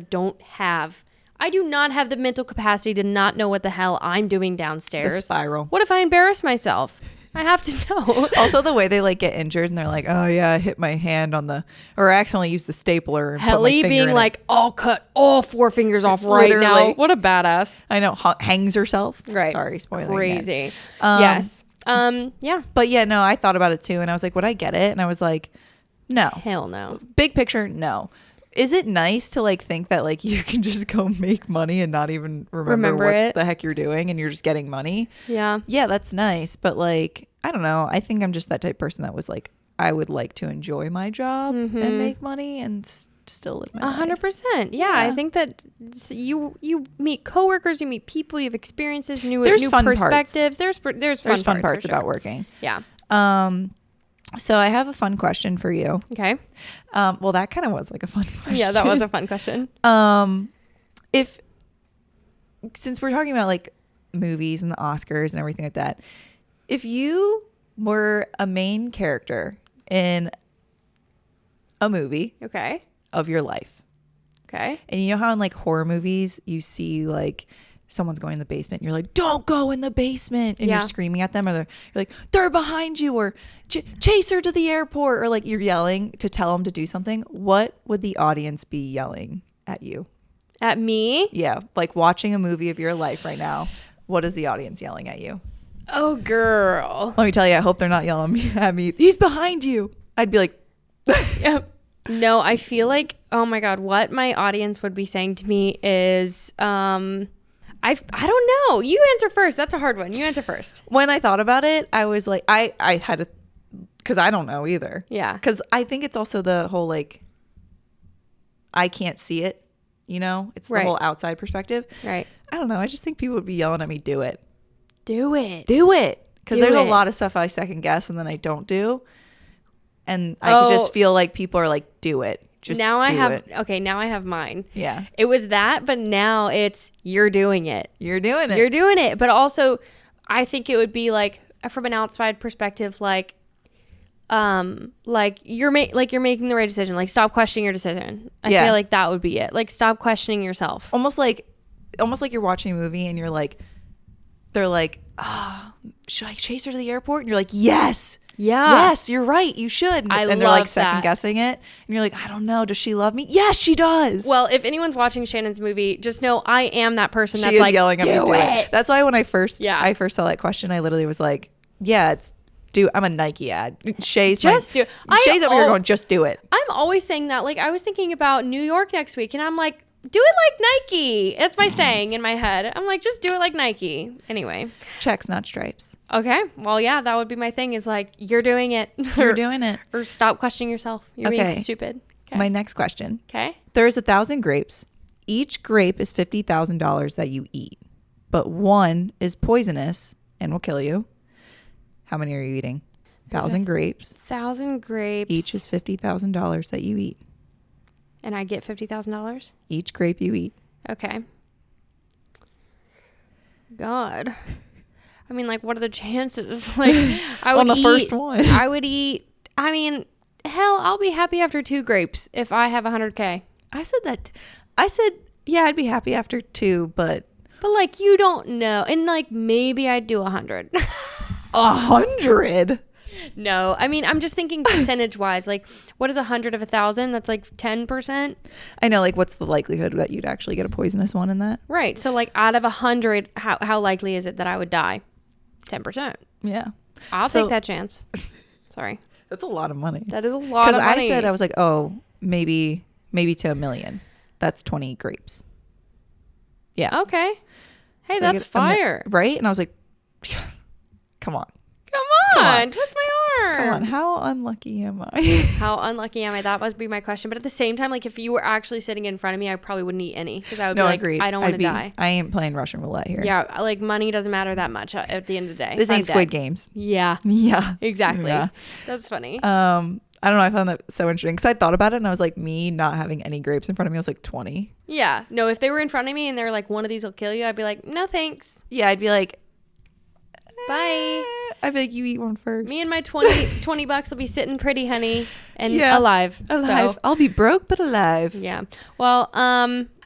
[SPEAKER 1] I do not have the mental capacity to not know what the hell I'm doing downstairs.
[SPEAKER 2] The spiral.
[SPEAKER 1] What if I embarrass myself? I have to know.
[SPEAKER 2] Also, the way they like get injured and they're like, oh yeah, I hit my hand or I accidentally used the stapler. And
[SPEAKER 1] Helly
[SPEAKER 2] put my
[SPEAKER 1] being like, I'll cut all 4 fingers off right
[SPEAKER 2] Literally.
[SPEAKER 1] now. What a badass.
[SPEAKER 2] I know, hangs herself.
[SPEAKER 1] Right.
[SPEAKER 2] Sorry, spoiling.
[SPEAKER 1] Crazy. Yes. Yeah.
[SPEAKER 2] But yeah, no, I thought about it too, and I was like, would I get it? And I was like, no.
[SPEAKER 1] Hell no.
[SPEAKER 2] Big picture, no. Is it nice to like think that like you can just go make money and not even remember what the heck you're doing and you're just getting money?
[SPEAKER 1] Yeah.
[SPEAKER 2] Yeah, that's nice. But like, I don't know. I think I'm just that type of person that was like, I would like to enjoy my job and make money and still live my life.
[SPEAKER 1] 100%. Yeah, I think that you meet coworkers, you meet people, you have experiences, new
[SPEAKER 2] fun
[SPEAKER 1] perspectives.
[SPEAKER 2] Parts.
[SPEAKER 1] There's
[SPEAKER 2] fun parts about working.
[SPEAKER 1] Yeah.
[SPEAKER 2] So I have a fun question for you.
[SPEAKER 1] Okay.
[SPEAKER 2] Well, that kind of was like a fun question.
[SPEAKER 1] Yeah, that was a fun question.
[SPEAKER 2] Since we're talking about like movies and the Oscars and everything like that, if you were a main character in a movie of your life.
[SPEAKER 1] Okay.
[SPEAKER 2] And you know how in like horror movies you see like someone's going in the basement and you're like, don't go in the basement, and you're screaming at them, or you're like, they're behind you, or chase her to the airport, or like you're yelling to tell them to do something. What would the audience be yelling at you?
[SPEAKER 1] At me?
[SPEAKER 2] Yeah, like watching a movie of your life right now. What is the audience yelling at you?
[SPEAKER 1] Oh, girl.
[SPEAKER 2] Let me tell you, I hope they're not yelling at me. He's behind you. I'd be like,
[SPEAKER 1] yep. No, I feel like, oh my God, what my audience would be saying to me is, I don't know. You answer first. That's a hard one. You answer first.
[SPEAKER 2] When I thought about it, I was like, I had to, because I don't know either.
[SPEAKER 1] Yeah.
[SPEAKER 2] Because I think it's also the whole like, I can't see it, you know? It's the whole outside perspective.
[SPEAKER 1] Right.
[SPEAKER 2] I don't know. I just think people would be yelling at me, do it.
[SPEAKER 1] Do it.
[SPEAKER 2] Do it. Because there's a lot of stuff I second guess and then I don't do. And I could just feel like people are like, do it. Just
[SPEAKER 1] now I have
[SPEAKER 2] it.
[SPEAKER 1] Okay, now I have mine.
[SPEAKER 2] Yeah.
[SPEAKER 1] It was that, but now it's you're doing it.
[SPEAKER 2] You're doing it.
[SPEAKER 1] You're doing it. But also I think it would be like from an outside perspective, like you're making the right decision. Like stop questioning your decision. I feel like that would be it. Like stop questioning yourself.
[SPEAKER 2] Almost like you're watching a movie and you're like, they're like, should I chase her to the airport? And you're like, yes.
[SPEAKER 1] Yeah.
[SPEAKER 2] Yes, you're right. You should.
[SPEAKER 1] And
[SPEAKER 2] they're like second guessing it. And you're like, I don't know. Does she love me? Yes, she does.
[SPEAKER 1] Well, if anyone's watching Shannon's movie, just know I am that person that's
[SPEAKER 2] she is
[SPEAKER 1] like
[SPEAKER 2] yelling at me to do
[SPEAKER 1] it.
[SPEAKER 2] That's why when I first saw that question, I literally was like, yeah, I'm a Nike ad. Shay's do it. Shay's over here going, just do it.
[SPEAKER 1] I'm always saying that. Like I was thinking about New York next week and I'm like, do it like Nike. That's my saying in my head. I'm like, just do it like Nike. Anyway.
[SPEAKER 2] Checks, not stripes.
[SPEAKER 1] Okay. Well, yeah, that would be my thing is like, you're doing it.
[SPEAKER 2] You're doing it.
[SPEAKER 1] Or stop questioning yourself. You're being stupid. Okay.
[SPEAKER 2] My next question.
[SPEAKER 1] Okay.
[SPEAKER 2] There's 1,000 grapes. Each grape is $50,000 that you eat, but one is poisonous and will kill you. How many are you eating? 1,000 grapes.
[SPEAKER 1] 1,000 grapes.
[SPEAKER 2] Each is $50,000 that you eat.
[SPEAKER 1] And I get $50,000?
[SPEAKER 2] Each grape you eat.
[SPEAKER 1] Okay. God. I mean, like, what are the chances? Like, I would
[SPEAKER 2] On the first one.
[SPEAKER 1] I would eat. I mean, hell, I'll be happy after 2 grapes if I have 100K.
[SPEAKER 2] I said that. I said, yeah, I'd be happy after 2, but
[SPEAKER 1] like, you don't know. And like, maybe I'd do 100.
[SPEAKER 2] 100?
[SPEAKER 1] No, I mean, I'm just thinking percentage wise. Like, what is 100 of 1,000? That's like 10%.
[SPEAKER 2] I know, like, what's the likelihood that you'd actually get a poisonous one in that?
[SPEAKER 1] Right. So like, out of 100, how likely is it that I would die? 10%.
[SPEAKER 2] Yeah.
[SPEAKER 1] I'll take that chance. Sorry.
[SPEAKER 2] That's a lot of money.
[SPEAKER 1] That is a lot of money.
[SPEAKER 2] Because I said, I was like, oh, maybe to 1 million. That's 20 grapes. Yeah.
[SPEAKER 1] Okay. Hey,
[SPEAKER 2] So
[SPEAKER 1] that's fire.
[SPEAKER 2] Right? And I was like, come on.
[SPEAKER 1] Come on. Twist my arm.
[SPEAKER 2] Come on. How unlucky am I?
[SPEAKER 1] How unlucky am I? That must be my question. But at the same time, like, if you were actually sitting in front of me, I probably wouldn't eat any. Because I would be like,
[SPEAKER 2] agreed.
[SPEAKER 1] I don't want to die.
[SPEAKER 2] I ain't playing Russian roulette here.
[SPEAKER 1] Yeah. Like, money doesn't matter that much at the end of the day.
[SPEAKER 2] This ain't
[SPEAKER 1] I'm
[SPEAKER 2] Squid
[SPEAKER 1] dead.
[SPEAKER 2] Games.
[SPEAKER 1] Yeah.
[SPEAKER 2] Yeah.
[SPEAKER 1] Exactly.
[SPEAKER 2] Yeah.
[SPEAKER 1] That's funny.
[SPEAKER 2] I don't know. I found that so interesting because I thought about it and I was like, me not having any grapes in front of me, I was like 20.
[SPEAKER 1] Yeah. No, if they were in front of me and they were like, one of these will kill you, I'd be like, no, thanks.
[SPEAKER 2] Yeah, I'd be like,
[SPEAKER 1] bye.
[SPEAKER 2] I'd be like, you eat one first.
[SPEAKER 1] Me and my 20 bucks will be sitting pretty, honey, and alive.
[SPEAKER 2] Alive.
[SPEAKER 1] So,
[SPEAKER 2] I'll be broke, but alive.
[SPEAKER 1] yeah. Well,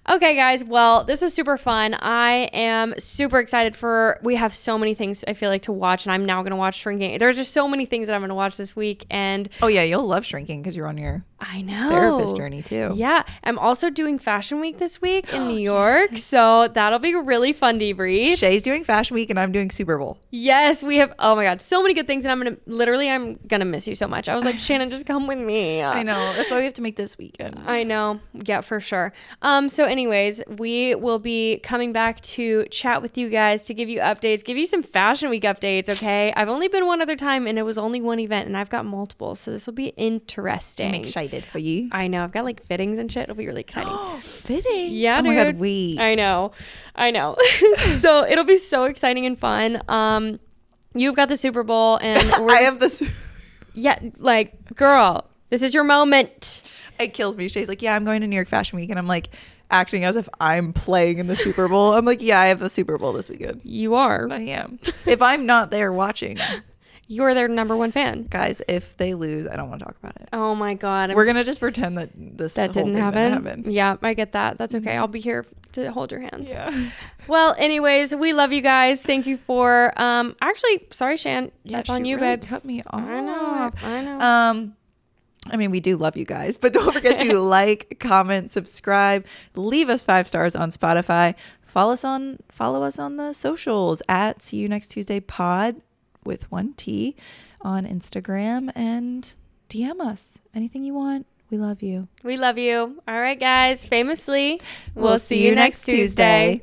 [SPEAKER 1] okay, guys. Well, this is super fun. I am super excited we have so many things I feel like to watch, and I'm now going to watch Shrinking. There's just so many things that I'm going to watch this week. And
[SPEAKER 2] oh yeah, you'll love Shrinking because you're on your
[SPEAKER 1] I know
[SPEAKER 2] therapist journey too.
[SPEAKER 1] Yeah. I'm also doing Fashion Week this week in New York. Yes. So that'll be really fun to debrief.
[SPEAKER 2] Shay's doing Fashion Week and I'm doing Super Bowl.
[SPEAKER 1] Yes, we have. Oh my God, so many good things. And I'm going to miss you so much. I was like, Shannon, just come with me.
[SPEAKER 2] I know. That's why we have to make this weekend.
[SPEAKER 1] I know. Yeah, for sure. So anyways, we will be coming back to chat with you guys to give you updates, give you some Fashion Week updates. Okay. I've only been one other time and it was only one event and I've got multiple. So this will be interesting.
[SPEAKER 2] I'm excited for you.
[SPEAKER 1] I know. I've got like fittings and shit. It'll be really exciting.
[SPEAKER 2] Fittings?
[SPEAKER 1] Yeah,
[SPEAKER 2] oh
[SPEAKER 1] dude.
[SPEAKER 2] my God, wait.
[SPEAKER 1] I know. So it'll be so exciting and fun. You've got the Super Bowl and
[SPEAKER 2] I have this.
[SPEAKER 1] Yeah, like, girl, this is your moment.
[SPEAKER 2] It kills me. Shay's like, yeah, I'm going to New York Fashion Week. And I'm like acting as if I'm playing in the Super Bowl. I'm like, yeah, I have the Super Bowl this weekend.
[SPEAKER 1] You are.
[SPEAKER 2] I am. If I'm not there watching.
[SPEAKER 1] You're their number one fan.
[SPEAKER 2] Guys, if they lose, I don't want to talk about it.
[SPEAKER 1] Oh my God.
[SPEAKER 2] We're going to just pretend that that
[SPEAKER 1] didn't happen. Yeah, I get that. That's okay. I'll be here to hold your hand.
[SPEAKER 2] Yeah.
[SPEAKER 1] Well, anyways, we love you guys. Thank you for actually, sorry, Shan.
[SPEAKER 2] Yeah,
[SPEAKER 1] that's on you,
[SPEAKER 2] really
[SPEAKER 1] babes.
[SPEAKER 2] Cut me off.
[SPEAKER 1] I know.
[SPEAKER 2] I mean, we do love you guys, but don't forget to like, comment, subscribe, leave us 5 stars on Spotify. Follow us on the socials at See You Next Tuesday Pod with 1 T on Instagram, and DM us anything you want. We love you.
[SPEAKER 1] We love you. All right, guys. Famously, we'll see you next Tuesday.